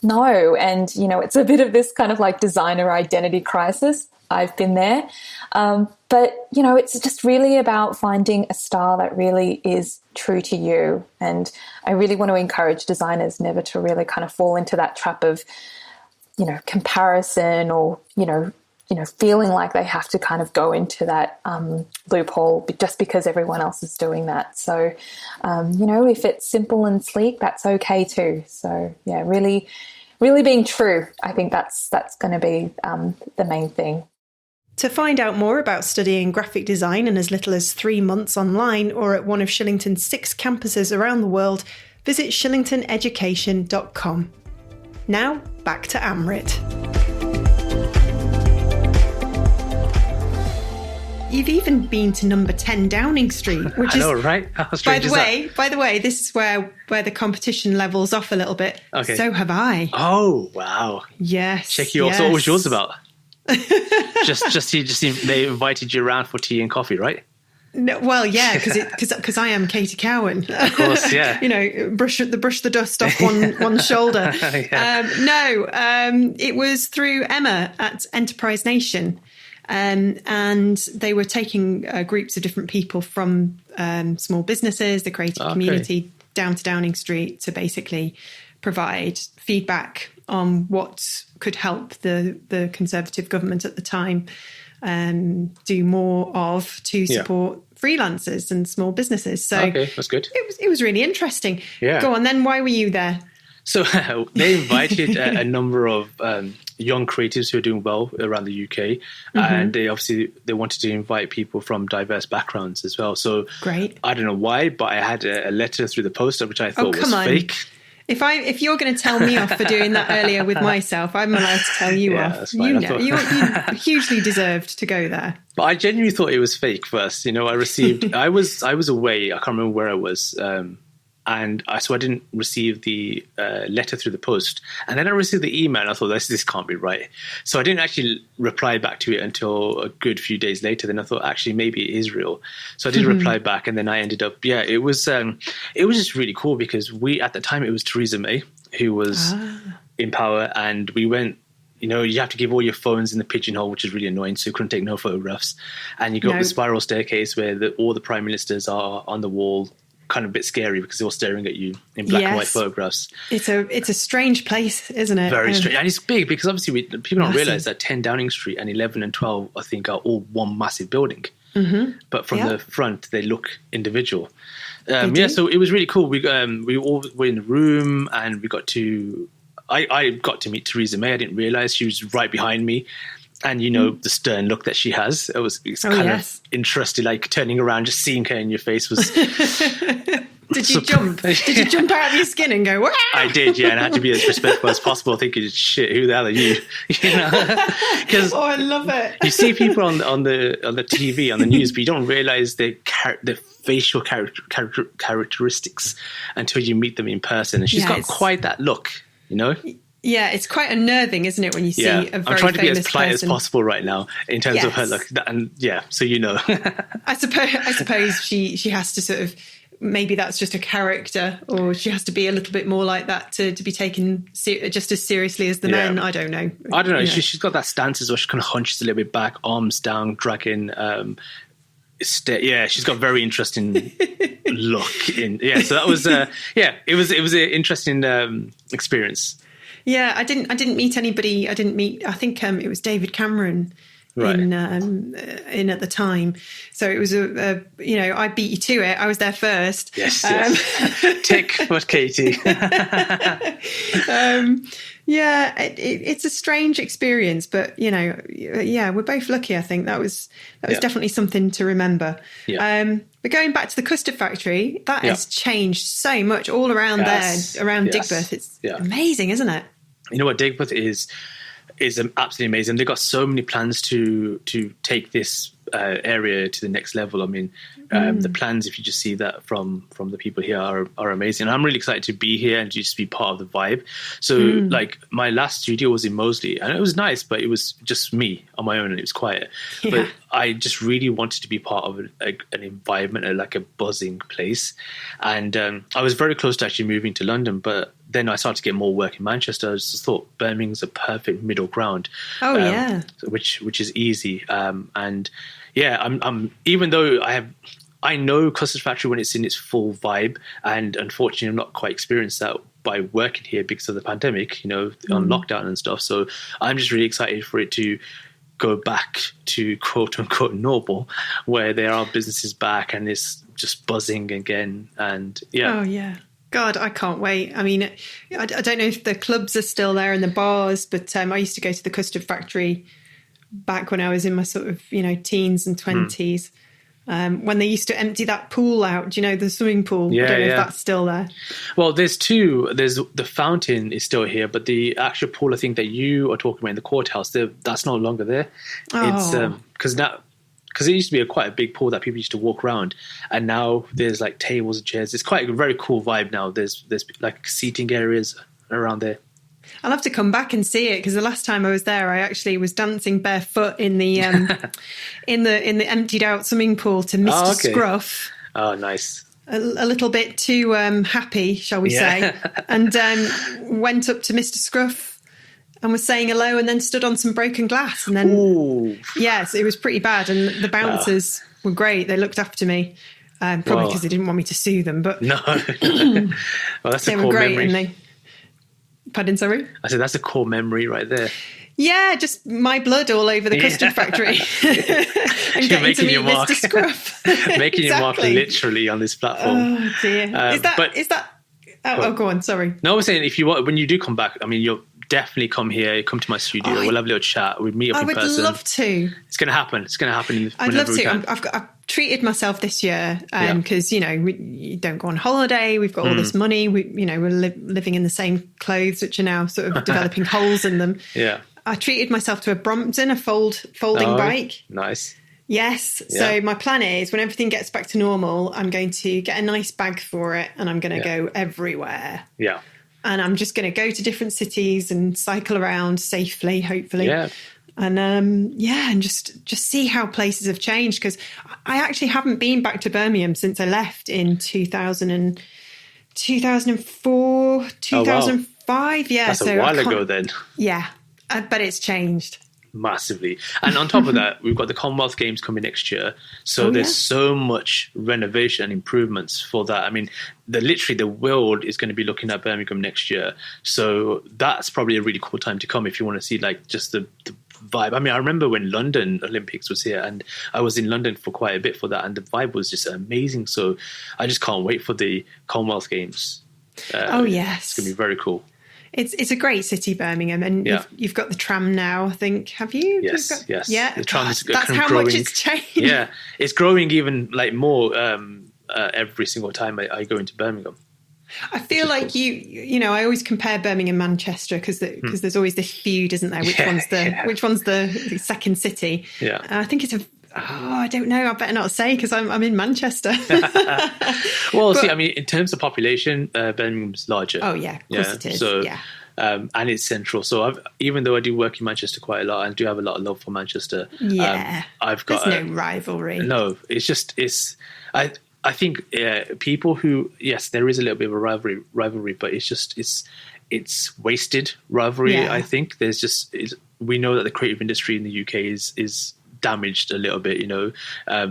No. And, it's a bit of this kind of like designer identity crisis. I've been there. But, it's just really about finding a style that really is true to you. And I really want to encourage designers never to really kind of fall into that trap of, comparison or, feeling like they have to kind of go into that loophole just because everyone else is doing that. So, if it's simple and sleek, that's okay too. So, really, really being true. I think that's going to be the main thing. To find out more about studying graphic design in as little as 3 months online or at one of Shillington's 6 campuses around the world, visit shillingtoneducation.com. Now, back to Amrit. You've even been to number 10 Downing Street, which I know, right? How strange is that? By the way, this is where the competition levels off a little bit. Okay. So have I. Oh, wow. Yes. Check you off. So what was yours about? just they invited you around for tea and coffee, right? No, well, yeah, because I am Katie Cowan. Of course, yeah. Brush the dust off one shoulder. Yeah. It was through Emma at Enterprise Nation. And they were taking groups of different people from small businesses, the creative community, down to Downing Street to basically provide feedback on what could help the Conservative government at the time do more of to support freelancers and small businesses. So that's good. It was really interesting. Yeah. Go on then. Why were you there? So they invited a number of young creatives who are doing well around the UK, and they wanted to invite people from diverse backgrounds as well. So great. I don't know why, but I had a letter through the post which I thought was fake. If you're going to tell me off for doing that earlier with myself, I'm allowed to tell you off. That's fine. You hugely deserved to go there. But I genuinely thought it was fake first. I received. I was away. I can't remember where I was. And so I didn't receive the letter through the post. And then I received the email and I thought, this can't be right. So I didn't actually reply back to it until a good few days later. Then I thought, actually, maybe it is real. So I did reply back. And then I ended up, it was just really cool because at the time, it was Theresa May who was in power. And we went, you have to give all your phones in the pigeonhole, which is really annoying. So you couldn't take no photographs. And you got the spiral staircase where all the prime ministers are on the wall, kind of a bit scary because they're all staring at you in black and white photographs. It's a strange place, isn't it? Very strange. And it's big because obviously people don't realise that 10 Downing Street and 11 and 12, I think, are all one massive building. Mm-hmm. But from the front, they look individual. So it was really cool. We all were in the room and we got to... I got to meet Theresa May. I didn't realise she was right behind me. And, the stern look that she has, it's kind of interesting, like turning around, just seeing her in your face was... Did you jump? Did you jump out of your skin and go, wow? I did, yeah, and I had to be as respectful as possible, thinking, shit, who the hell are you? I love it. You see people on the TV, on the news, but you don't realise their facial characteristics until you meet them in person. And she's got quite that look, Yeah, it's quite unnerving, isn't it, when you see a very famous person? I'm trying to be as polite as possible right now in terms of her look. So I suppose she has to sort of, maybe that's just a character, or she has to be a little bit more like that to be taken just as seriously as the men. I don't know. She's got that stance as well. She kind of hunches a little bit back, arms down, dragging... she's got a very interesting look. So that was... it was an interesting experience. Yeah, I didn't meet anybody. I think it was David Cameron in at the time. So it was I beat you to it. I was there first. Yes. Tick for Katie. It's a strange experience, but we're both lucky. I think that was definitely something to remember. Yeah. But going back to the custard factory, that has changed so much all around there, around Digbeth. It's amazing, isn't it? You know what, Digbeth is absolutely amazing. They've got so many plans to take this area to the next level. I mean, the plans, if you just see that from the people here, are amazing. And I'm really excited to be here and just be part of the vibe. So, like, my last studio was in Moseley, and it was nice, but it was just me on my own, and it was quiet. Yeah. But I just really wanted to be part of an environment, like a buzzing place. And I was very close to actually moving to London, but then I started to get more work in Manchester. I just thought Birmingham's a perfect middle ground. Which is easy. I'm even though I know Custard Factory when it's in its full vibe, and unfortunately I'm not quite experienced that by working here because of the pandemic, on lockdown and stuff. So I'm just really excited for it to go back to quote unquote normal, where there are businesses back and it's just buzzing again. And God, I can't wait. I mean, I don't know if the clubs are still there and the bars, but I used to go to the Custard Factory back when I was in my sort of, teens and 20s. When they used to empty that pool out, do you know, the swimming pool? Yeah, I don't know if that's still there. Well, there's two. There's the fountain is still here, but the actual pool, I think that you are talking about in the courthouse, that's no longer there. It's because it used to be quite a big pool that people used to walk around, and now there's like tables and chairs. It's quite a very cool vibe now. There's like seating areas around there. I'll have to come back and see it, because the last time I was there, I actually was dancing barefoot in the in the emptied out swimming pool to Mr. Scruff. Oh, nice. A little bit too happy, shall we say, and went up to Mr. Scruff and was saying hello, and then stood on some broken glass, and then yes, it was pretty bad. And the bouncers were great; they looked after me, probably because they didn't want me to sue them. But no, well, that's a core memory. And they. Pardon, sorry? I said that's a core memory right there. Yeah, just my blood all over the Custard Factory. And getting to meet Mr. Scruff. Making your mark literally on this platform. Oh, dear. Is that... Oh, go on, sorry. No, I was saying, when you do come back, I mean, you'll definitely come here, come to my studio, we'll have a little chat, we'll meet up in person. I would love to. It's going to happen. It's going to happen. I'd love to. I've treated myself this year because, you don't go on holiday. We've got all this money. We're living in the same clothes, which are now sort of developing holes in them. Yeah. I treated myself to a Brompton, a folding bike. Nice. Yes. Yeah. So my plan is, when everything gets back to normal, I'm going to get a nice bag for it, and I'm going to go everywhere. Yeah. And I'm just going to go to different cities and cycle around safely, hopefully. Yeah. And and just see how places have changed, because I actually haven't been back to Birmingham since I left in 2004, 2005. Yeah, that's a while ago then. Yeah, but it's changed massively. And on top of that, we've got the Commonwealth Games coming next year, so there's so much renovation and improvements for that. I mean, literally the world is going to be looking at Birmingham next year, so that's probably a really cool time to come if you want to see like just the vibe. I mean, I remember when London Olympics was here, and I was in London for quite a bit for that, and the vibe was just amazing. So I just can't wait for the Commonwealth Games. It's going to be very cool. It's a great city, Birmingham, and you've got the tram now, I think. Have you? Yes. Yeah, the tram is that's how growing. Much it's changed. Yeah, it's growing even like more every single time I go into Birmingham. I feel like cool. you know, I always compare Birmingham and Manchester because there's always this feud, isn't there? Which one's the second city? Yeah, I think it's I don't know. I better not say, because I'm in Manchester. Well, see, I mean, in terms of population, Birmingham's larger. Oh yeah, of course it is. So, yeah. And it's central. So even though I do work in Manchester quite a lot, I do have a lot of love for Manchester. Yeah, I've got there's no rivalry. No, I think people who, yes, there is a little bit of a rivalry, but it's wasted rivalry. Yeah. I think we know that the creative industry in the UK is damaged a little bit, you know.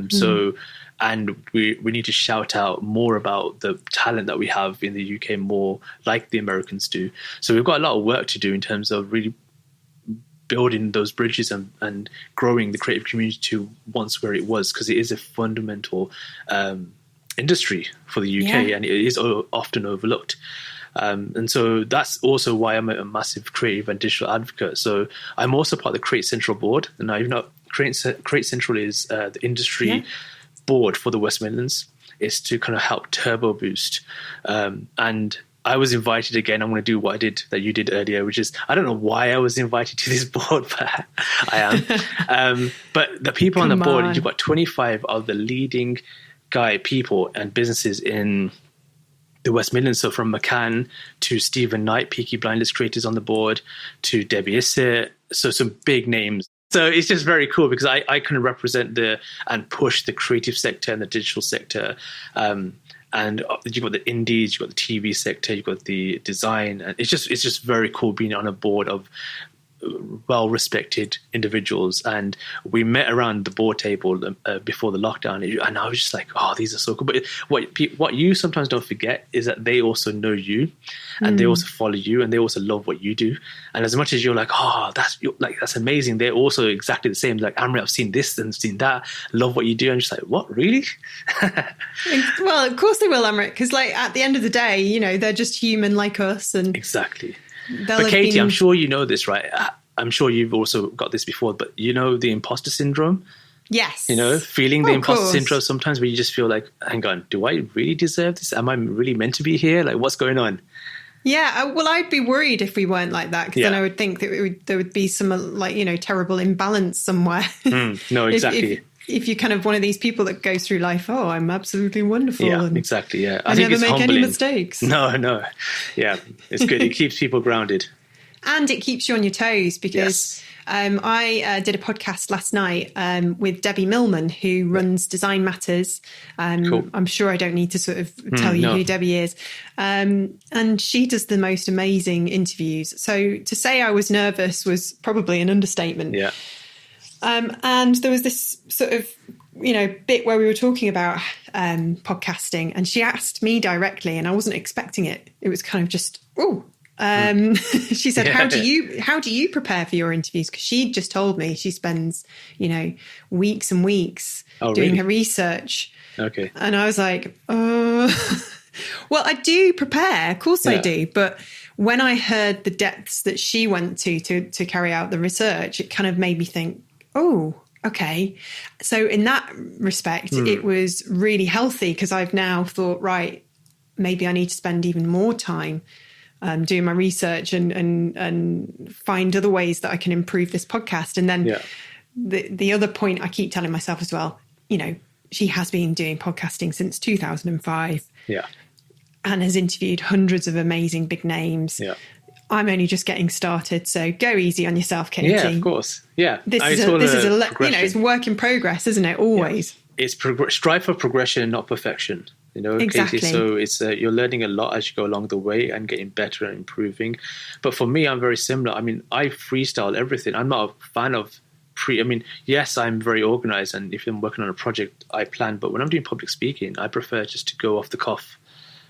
So, and we need to shout out more about the talent that we have in the UK, more like the Americans do. So we've got a lot of work to do in terms of really building those bridges and growing the creative community to once where it was, because it is a fundamental industry for the UK, and it is often overlooked. And so that's also why I'm a massive creative and digital advocate. So I'm also part of the Create Central board. And now, you've not Create Central is the industry board for the West Midlands. Is to kind of help turbo boost. And I was invited again. I'm going to do what I did that you did earlier, which is, I don't know why I was invited to this board, but I am. But the people on the board, you've got 25 of the leading people and businesses in the West Midlands. So from McCann to Stephen Knight, Peaky Blinders creators on the board, to Debbie Issett. So some big names. So it's just very cool because I kind of represent and push the creative sector and the digital sector. And you've got the indies, you've got the TV sector, you've got the design. And it's just very cool being on a board of well-respected individuals, and we met around the board table before the lockdown, and I was just like, oh, these are so cool. But what you sometimes don't forget is that they also know you, and they also follow you, and they also love what you do. And as much as you're like, oh, that's amazing, they're also exactly the same. Like, Amrit, I've seen this and seen that, love what you do. And just like, what, really? Well, of course they will, Amrit, because like at the end of the day, you know, they're just human like us, and exactly. But Katie, I'm sure you know this, right? I'm sure you've also got this before, but you know the imposter syndrome? Yes. You know, feeling the imposter syndrome sometimes, where you just feel like, hang on, do I really deserve this? Am I really meant to be here? Like, what's going on? Yeah, well, I'd be worried if we weren't like that, because then I would think that there would be some, like, you know, terrible imbalance somewhere. No, exactly. If you're kind of one of these people that goes through life, oh, I'm absolutely wonderful. Yeah, and exactly. Yeah, I think never it's make humbling. any mistakes. No. Yeah, it's good. It keeps people grounded. And it keeps you on your toes, because I did a podcast last night with Debbie Millman, who runs Design Matters. Cool. I'm sure I don't need to sort of tell you who Debbie is. And she does the most amazing interviews. So to say I was nervous was probably an understatement. Yeah. And there was this sort of, you know, bit where we were talking about podcasting, and she asked me directly, and I wasn't expecting it. It was kind of just, she said, how do you prepare for your interviews? Because she just told me she spends, you know, weeks and weeks doing her research. Okay. And I was like, well, I do prepare. Of course I do. But when I heard the depths that she went to carry out the research, it kind of made me think, oh, okay. So in that respect, it was really healthy, because I've now thought, right, maybe I need to spend even more time doing my research and find other ways that I can improve this podcast. And then the other point I keep telling myself as well, you know, she has been doing podcasting since 2005 and has interviewed hundreds of amazing big names. Yeah. I'm only just getting started, so go easy on yourself, Katie. Yeah, of course. Yeah, this is a you know, it's work in progress, isn't it? Always. Yeah. It's strive for progression, not perfection. You know, exactly. Katie, so it's you're learning a lot as you go along the way and getting better and improving. But for me, I'm very similar. I mean, I freestyle everything. I'm not a fan of yes, I'm very organized, and if I'm working on a project, I plan. But when I'm doing public speaking, I prefer just to go off the cuff.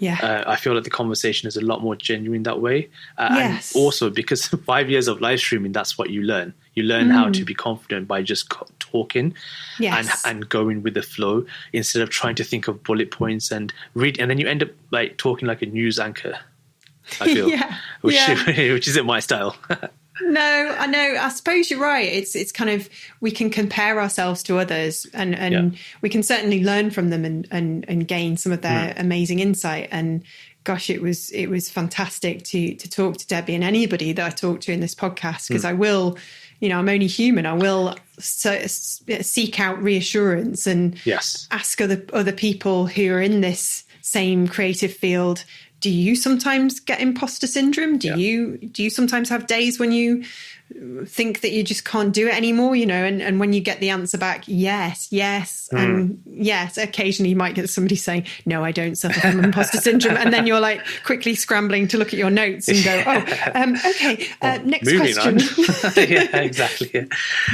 Yeah, I feel like the conversation is a lot more genuine that way. Yes. And also because 5 years of live streaming, that's what you learn. You learn how to be confident by just talking and going with the flow, instead of trying to think of bullet points and read. And then you end up like talking like a news anchor, I feel, which isn't my style. No, I know. I suppose you're right. It's kind of, we can compare ourselves to others, and we can certainly learn from them and gain some of their amazing insight. And gosh, it was fantastic to talk to Debbie and anybody that I talk to in this podcast, because I will, you know, I'm only human. I will seek out reassurance and ask other people who are in this same creative field. Do you sometimes get imposter syndrome? Do you sometimes have days when you think that you just can't do it anymore, you know, and when you get the answer back, yes, and yes, occasionally you might get somebody saying, no, I don't suffer from imposter syndrome. And then you're like quickly scrambling to look at your notes and go, okay, next question. Yeah, exactly. Yeah.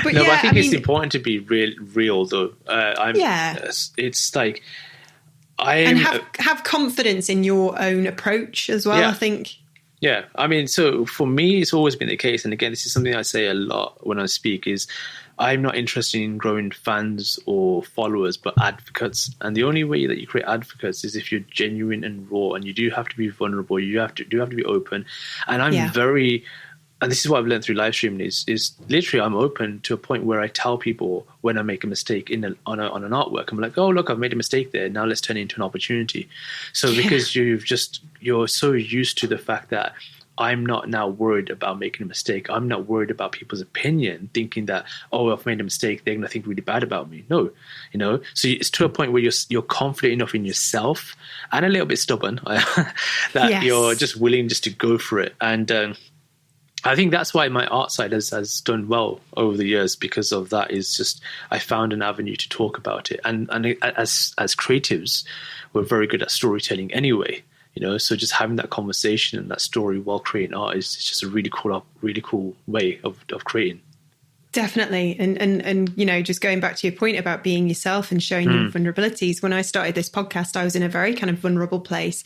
But I think it's important to be real though. It's like, and have confidence in your own approach as well, I think. Yeah, I mean, so for me, it's always been the case. And again, this is something I say a lot when I speak, is I'm not interested in growing fans or followers, but advocates. And the only way that you create advocates is if you're genuine and raw, and you do have to be vulnerable. You have to be open. And I'm very... And this is what I've learned through live streaming is literally I'm open to a point where I tell people when I make a mistake on an artwork. I'm like, oh, look, I've made a mistake there. Now let's turn it into an opportunity. So because you're so used to the fact that I'm not now worried about making a mistake. I'm not worried about people's opinion, thinking that, oh, I've made a mistake, they're going to think really bad about me. No, you know, so it's to a point where you're confident enough in yourself and a little bit stubborn that you're just willing just to go for it. And, I think that's why my art side has done well over the years, because of that. Is just I found an avenue to talk about it, and as creatives, we're very good at storytelling anyway. So just having that conversation and that story while creating art is just a really cool way of creating. Definitely. And just going back to your point about being yourself and showing your vulnerabilities. When I started this podcast, I was in a very kind of vulnerable place.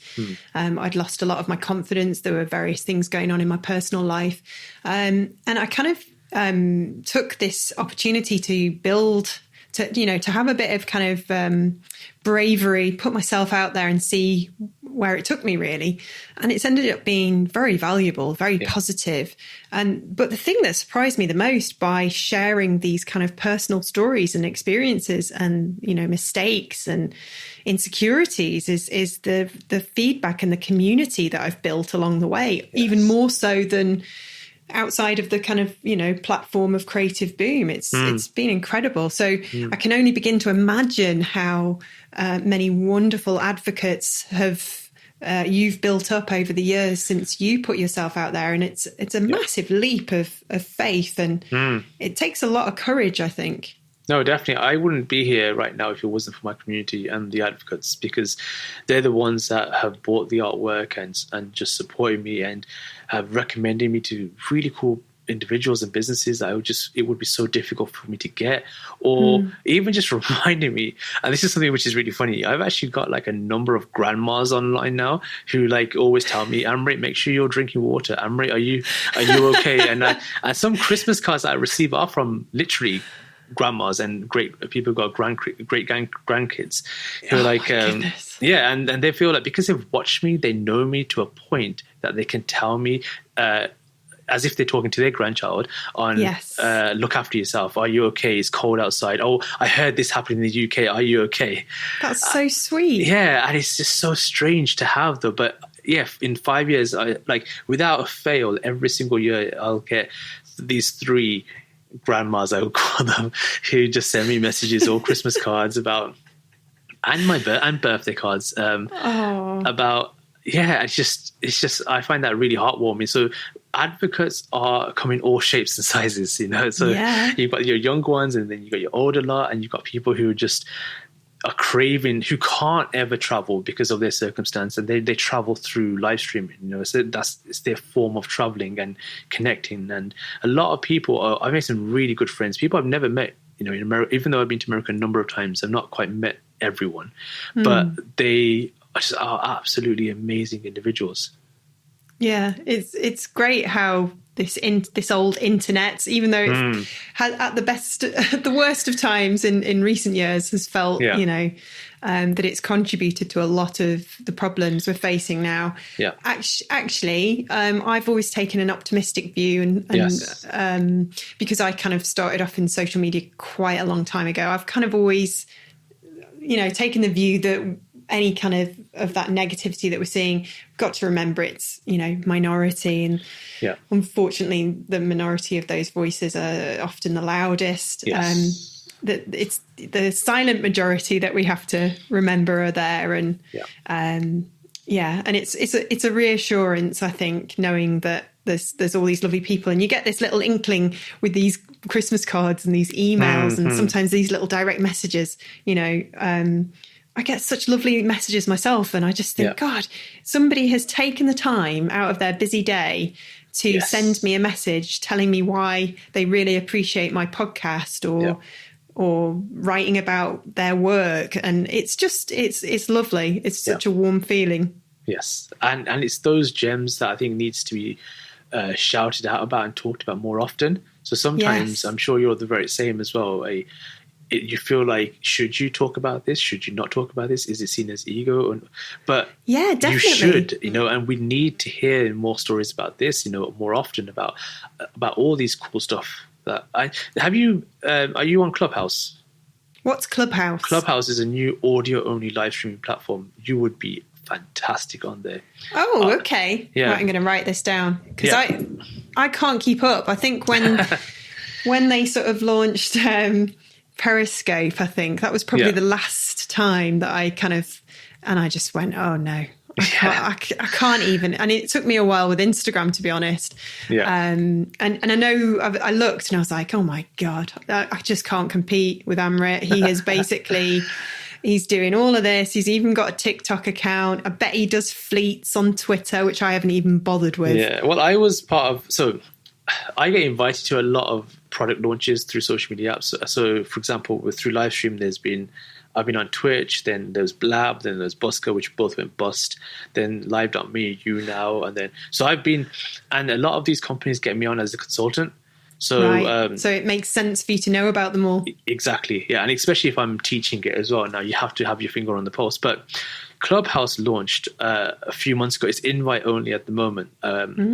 I'd lost a lot of my confidence. There were various things going on in my personal life. And I kind of took this opportunity to build, to have a bit of kind of bravery, put myself out there and see where it took me, really. And it's ended up being very valuable, very positive. But the thing that surprised me the most by sharing these kind of personal stories and experiences and, mistakes and insecurities is the feedback and the community that I've built along the way, even more so than outside of the kind of, platform of Creative Boom. It's been incredible. So I can only begin to imagine how many wonderful advocates you've built up over the years since you put yourself out there. And it's a massive leap of faith, and it takes a lot of courage, I think. No, definitely. I wouldn't be here right now if it wasn't for my community and the advocates, because they're the ones that have bought the artwork and just supported me and have recommended me to really cool individuals and businesses that it would be so difficult for me to get, or even just reminding me. And this is something which is really funny. I've actually got like a number of grandmas online now who like always tell me, Amrit, make sure you're drinking water. Amrit, are you okay? And some Christmas cards that I receive are from literally grandmas and great people who've got great grandkids who are like, and they feel like because they've watched me, they know me to a point that they can tell me, as if they're talking to their grandchild on, look after yourself. Are you okay? It's cold outside. Oh, I heard this happened in the UK. Are you okay? That's so sweet. Yeah. And it's just so strange to have though. But yeah, in 5 years, I like without a fail, every single year I'll get these 3 grandmas, I would call them, who just send me messages or Christmas cards about, and birthday cards about, it's just I find that really heartwarming. So advocates come in all shapes and sizes, so you've got your young ones, and then you've got your older lot, and you've got people who just are craving, who can't ever travel because of their circumstance, and they travel through live streaming, so it's their form of traveling and connecting. And a lot of people I've made some really good friends, people I've never met, in America. Even though I've been to America a number of times, I've not quite met everyone, but they are absolutely amazing individuals. Yeah, it's great how this old internet, even though it's at the worst of times in recent years, has felt that it's contributed to a lot of the problems we're facing now. Yeah, actually, I've always taken an optimistic view, and because I kind of started off in social media quite a long time ago, I've kind of always taken the view that any kind of that negativity that we're seeing, got to remember it's, minority. And unfortunately, the minority of those voices are often the loudest. That it's the silent majority that we have to remember are there. And and it's a reassurance, I think, knowing that there's all these lovely people, and you get this little inkling with these Christmas cards and these emails and sometimes these little direct messages, I get such lovely messages myself, and I just think, God, somebody has taken the time out of their busy day to send me a message telling me why they really appreciate my podcast or writing about their work. And it's just, it's lovely. It's such a warm feeling. Yes. And it's those gems that I think needs to be shouted out about and talked about more often. So sometimes I'm sure you're the very same as well. You feel like, should you talk about this? Should you not talk about this? Is it seen as ego? But definitely. You should, and we need to hear more stories about this, more often about all these cool stuff. Are you on Clubhouse? What's Clubhouse? Clubhouse is a new audio-only live streaming platform. You would be fantastic on there. Oh, okay. Yeah. Right, I'm going to write this down because I can't keep up. I think when they sort of launched Periscope, I think that was probably the last time that I and I just went, oh no, I can't even. And it took me a while with Instagram, to be honest. Yeah. And I know I looked and I was like, oh my God, I just can't compete with Amrit. He has basically He's doing all of this. He's even got a TikTok account. I bet he does fleets on Twitter, which I haven't even bothered with. Yeah, well, I was part of... So I get invited to a lot of product launches through social media apps. So for example, through Livestream, I've been on Twitch, then there's Blab, then there's Busker, which both went bust, then Live.me, you now, and then... So I've been... And a lot of these companies get me on as a consultant. So, right. So it makes sense for you to know about them all. Exactly, yeah. And especially if I'm teaching it as well. Now, you have to have your finger on the pulse. But Clubhouse launched a few months ago. It's invite only at the moment.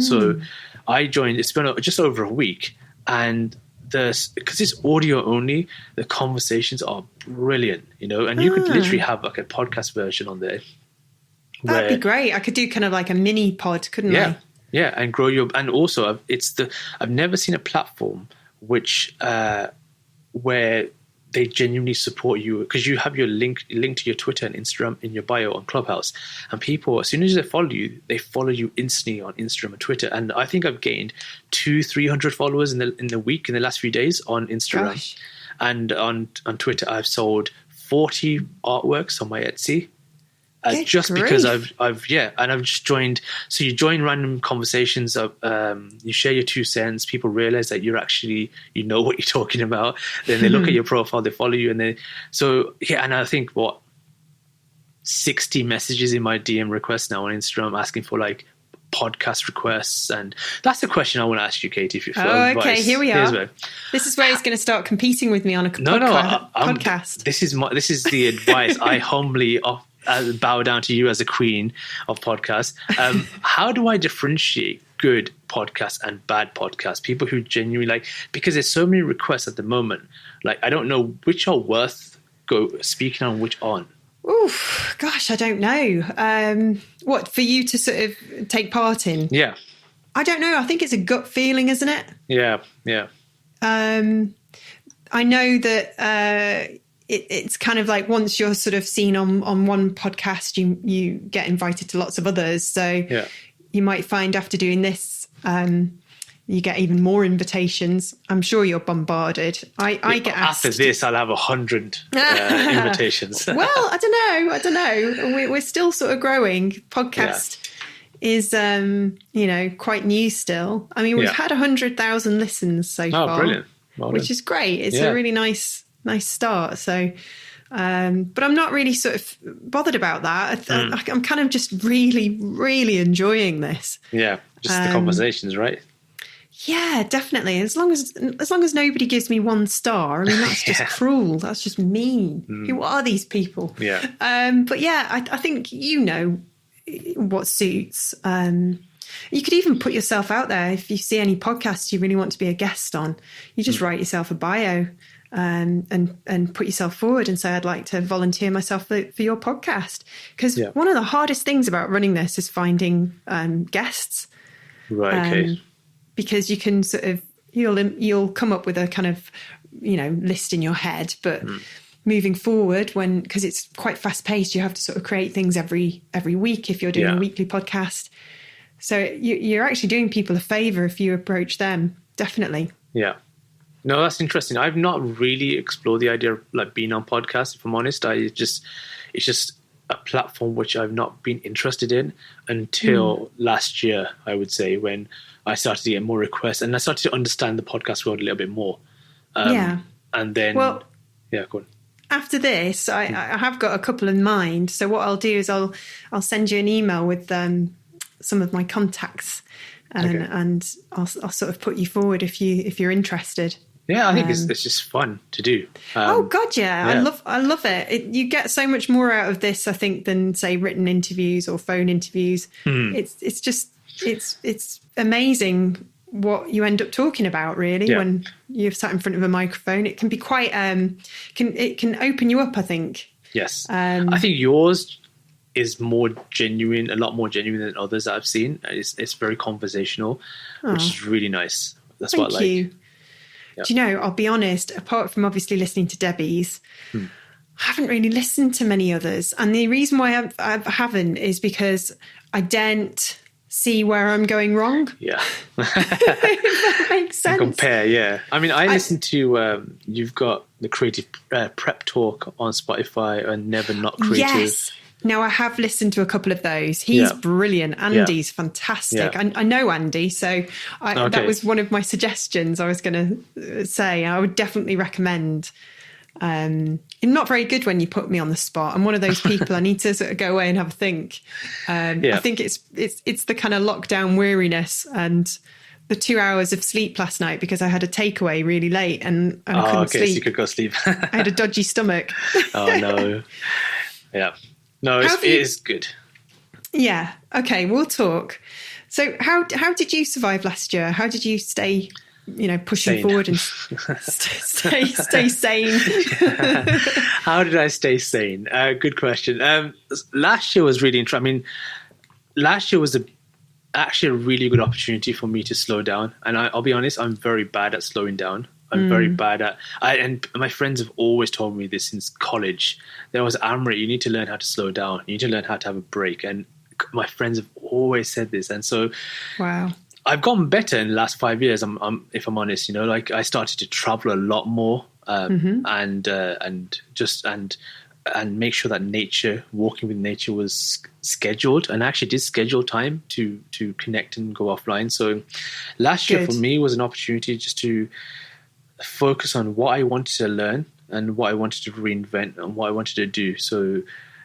So I joined, it's been just over a week. And because it's audio only, the conversations are brilliant, and you could literally have like a podcast version on there. That'd be great. I could do kind of like a mini pod, couldn't I? Yeah, and grow and also I've never seen a platform which where they genuinely support you, because you have your link to your Twitter and Instagram in your bio on Clubhouse, and people, as soon as they follow you instantly on Instagram and Twitter. And I think I've gained 200-300 followers in the week, in the last few days on Instagram. Gosh. And on Twitter I've sold 40 artworks on my Etsy. Just because I've just joined. So you join random conversations of, you share your 2 cents. People realize that you're actually, what you're talking about. Then they look at your profile, they follow you. And and I think 60 messages in my DM requests now on Instagram asking for like podcast requests. And that's the question I want to ask you, Katie, if you're advice. Okay, here we are. This is where he's going to start competing with me on a podcast. This is the advice I humbly bow down to you as a queen of podcasts. How do I differentiate good podcasts and bad podcasts? People who genuinely because there's so many requests at the moment. Like, I don't know which are worth speaking on, which aren't. Oof, gosh, I don't know. What for you to sort of take part in? Yeah, I don't know. I think it's a gut feeling, isn't it? Yeah. I know that. It's kind of like once you're sort of seen on one podcast, you get invited to lots of others. So you might find after doing this, you get even more invitations. I'm sure you're bombarded. I get asked. After this, I'll have 100 invitations. Well, I don't know. We're still sort of growing. Podcast is, quite new still. I mean, we've had 100,000 listens so far. Brilliant. Which is great. It's a really nice start. So, but I'm not really sort of bothered about that. I'm kind of just really, really enjoying this. Yeah, just the conversations, right? Yeah, definitely. As long as nobody gives me 1 star, I mean, that's just cruel. That's just mean. Who are these people? Yeah. But yeah, I think what suits. You could even put yourself out there. If you see any podcasts you really want to be a guest on, you just write yourself a bio. And put yourself forward and say, I'd like to volunteer myself for your podcast. Because one of the hardest things about running this is finding guests. Right, okay. Because you can sort of, you'll come up with a kind of, list in your head. But moving forward, because it's quite fast paced, you have to sort of create things every week if you're doing a weekly podcast. So you're actually doing people a favour if you approach them, definitely. Yeah. No, that's interesting. I've not really explored the idea of like being on podcasts, if I'm honest. It's just a platform which I've not been interested in until last year, I would say, when I started to get more requests and I started to understand the podcast world a little bit more. And then, go on. After this, I have got a couple in mind. So what I'll do is I'll send you an email with some of my contacts, and I'll sort of put you forward if you're interested. Yeah, I think it's just fun to do. Oh God, yeah. I love it. You get so much more out of this, I think, than say written interviews or phone interviews. It's amazing what you end up talking about, really, when you're sat in front of a microphone. It can be quite it can open you up, I think. Yes, I think yours is more genuine, a lot more genuine than others that I've seen. It's very conversational, which is really nice. That's what I like. Thank you. Yep. Do you know, I'll be honest, apart from obviously listening to Debbie's, I haven't really listened to many others. And the reason why I haven't is because I daren't see where I'm going wrong. Yeah. That makes sense. Compare, yeah. I mean, I listen to, you've got the Creative Prep Talk on Spotify and Never Not Creative. Yes. Now, I have listened to a couple of those. He's brilliant. Andy's fantastic. Yeah. I know Andy, so that was one of my suggestions I was going to say. I would definitely recommend. Not very good when you put me on the spot. I'm one of those people. I need to sort of go away and have a think. I think it's the kind of lockdown weariness and the 2 hours of sleep last night because I had a takeaway really late and I couldn't sleep. So you could go sleep. I had a dodgy stomach. Oh no. Yeah. No, it is good. Yeah. Okay, we'll talk. So how did you survive last year? How did you stay, pushing forward and stay sane? How did I stay sane? Good question. Last year was really interesting. I mean, last year was actually a really good opportunity for me to slow down. And I'll be honest, I'm very bad at slowing down. I'm very bad at, and my friends have always told me this since college. There was, Amrit, you need to learn how to slow down. You need to learn how to have a break. And my friends have always said this. And so, wow, I've gotten better in the last 5 years. If I'm honest, like I started to travel a lot more, and make sure that walking with nature was scheduled, and I actually did schedule time to connect and go offline. So last year for me was an opportunity just to focus on what I wanted to learn and what I wanted to reinvent and what I wanted to do. So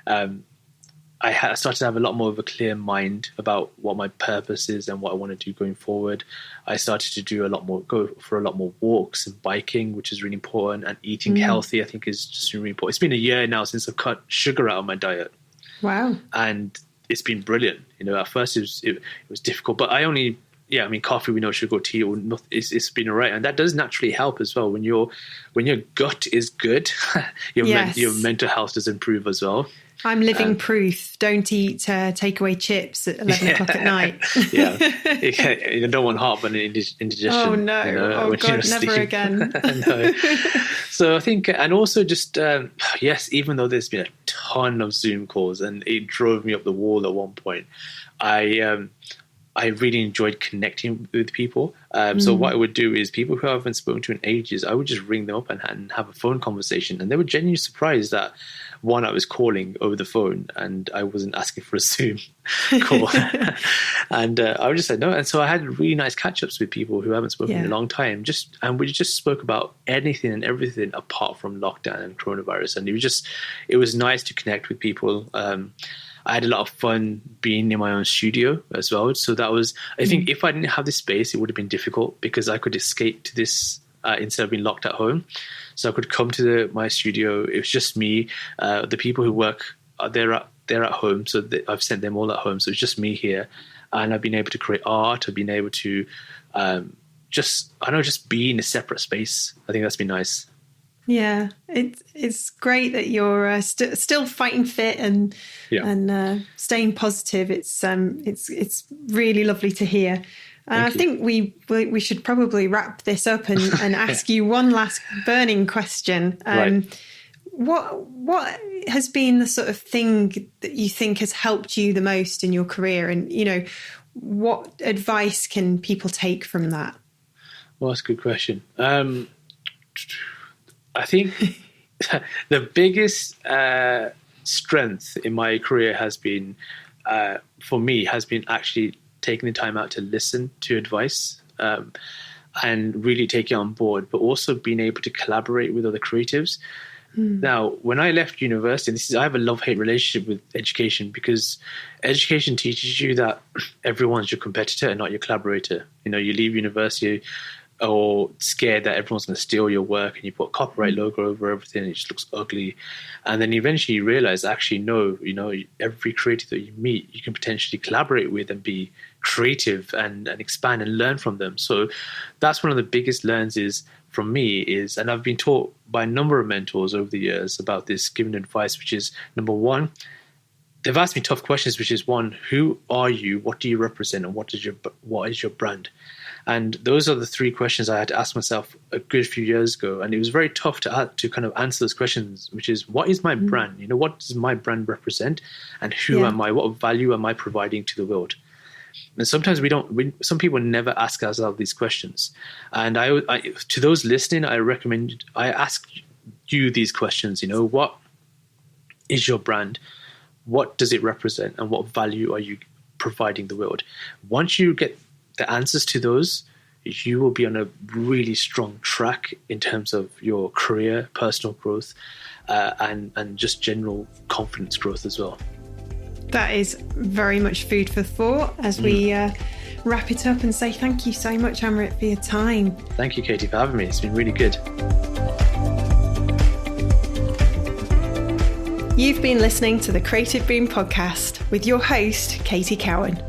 I started to have a lot more of a clear mind about what my purpose is and what I want to do going forward. I started to go for a lot more walks and biking, which is really important, and eating healthy, I think, is just really important. It's been a year now since I've cut sugar out of my diet. Wow. And it's been brilliant. At first it was difficult, but coffee, we know, sugar, tea, or nothing, it's been all right. And that does naturally help as well. When your gut is good, your mental health does improve as well. I'm living proof. Don't eat takeaway chips at 11 o'clock at night. You don't want heartburn and indigestion. Oh, no. God, never again. No. So I think, and also just, even though there's been a ton of Zoom calls and it drove me up the wall at one point, I really enjoyed connecting with people. So what I would do is people who I haven't spoken to in ages, I would just ring them up and have a phone conversation. And they were genuinely surprised that, one, I was calling over the phone and I wasn't asking for a Zoom call. And I would just say no. And so I had really nice catch-ups with people who I haven't spoken in a long time. And we just spoke about anything and everything apart from lockdown and coronavirus. And it was nice to connect with people. I had a lot of fun being in my own studio as well. So that was, I think if I didn't have this space, it would have been difficult because I could escape to this instead of being locked at home. So I could come to my studio. It was just me. The people who work, they're at home. So I've sent them all at home. So it's just me here. And I've been able to create art. I've been able to just be in a separate space. I think that's been nice. Yeah, it's great that you're still fighting fit and staying positive. It's really lovely to hear. And I think we should probably wrap this up and ask you one last burning question. What has been the sort of thing that you think has helped you the most in your career, and what advice can people take from that? Well, that's a good question. I think the biggest strength in my career has been, for me, actually taking the time out to listen to advice and really take it on board, but also being able to collaborate with other creatives. Now, when I left university, I have a love-hate relationship with education because education teaches you that everyone's your competitor and not your collaborator. You leave university or scared that everyone's going to steal your work and you put a copyright logo over everything and it just looks ugly. And then eventually you realize, actually, no, every creative that you meet, you can potentially collaborate with and be creative and expand and learn from them. So that's one of the biggest learns from me, and I've been taught by a number of mentors over the years about this, giving advice, which is, number one, they've asked me tough questions, which is, one, who are you? What do you represent? And what is your brand? And those are the three questions I had to ask myself a good few years ago. And it was very tough to kind of answer those questions, which is, what is my brand? What does my brand represent? And who am I? What value am I providing to the world? And sometimes some people never ask ourselves these questions. And I to those listening, I ask you these questions. What is your brand? What does it represent? And what value are you providing the world? Once you get the answers to those, you will be on a really strong track in terms of your career, personal growth, and just general confidence growth as well. That is very much food for thought as we wrap it up and say thank you so much, Amrit, for your time. Thank you, Katie, for having me. It's been really good. You've been listening to the Creative Boom podcast with your host, Katie Cowan.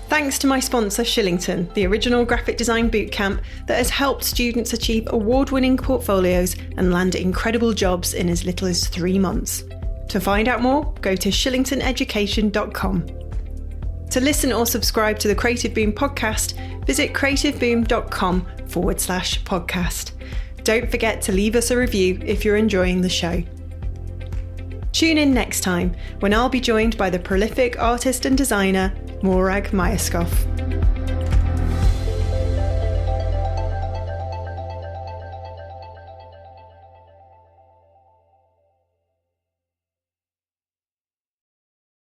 Thanks to my sponsor, Shillington, the original graphic design bootcamp that has helped students achieve award-winning portfolios and land incredible jobs in as little as 3 months. To find out more, go to shillingtoneducation.com. To listen or subscribe to the Creative Boom podcast, visit creativeboom.com/podcast. Don't forget to leave us a review if you're enjoying the show. Tune in next time when I'll be joined by the prolific artist and designer, Morag Myerscough.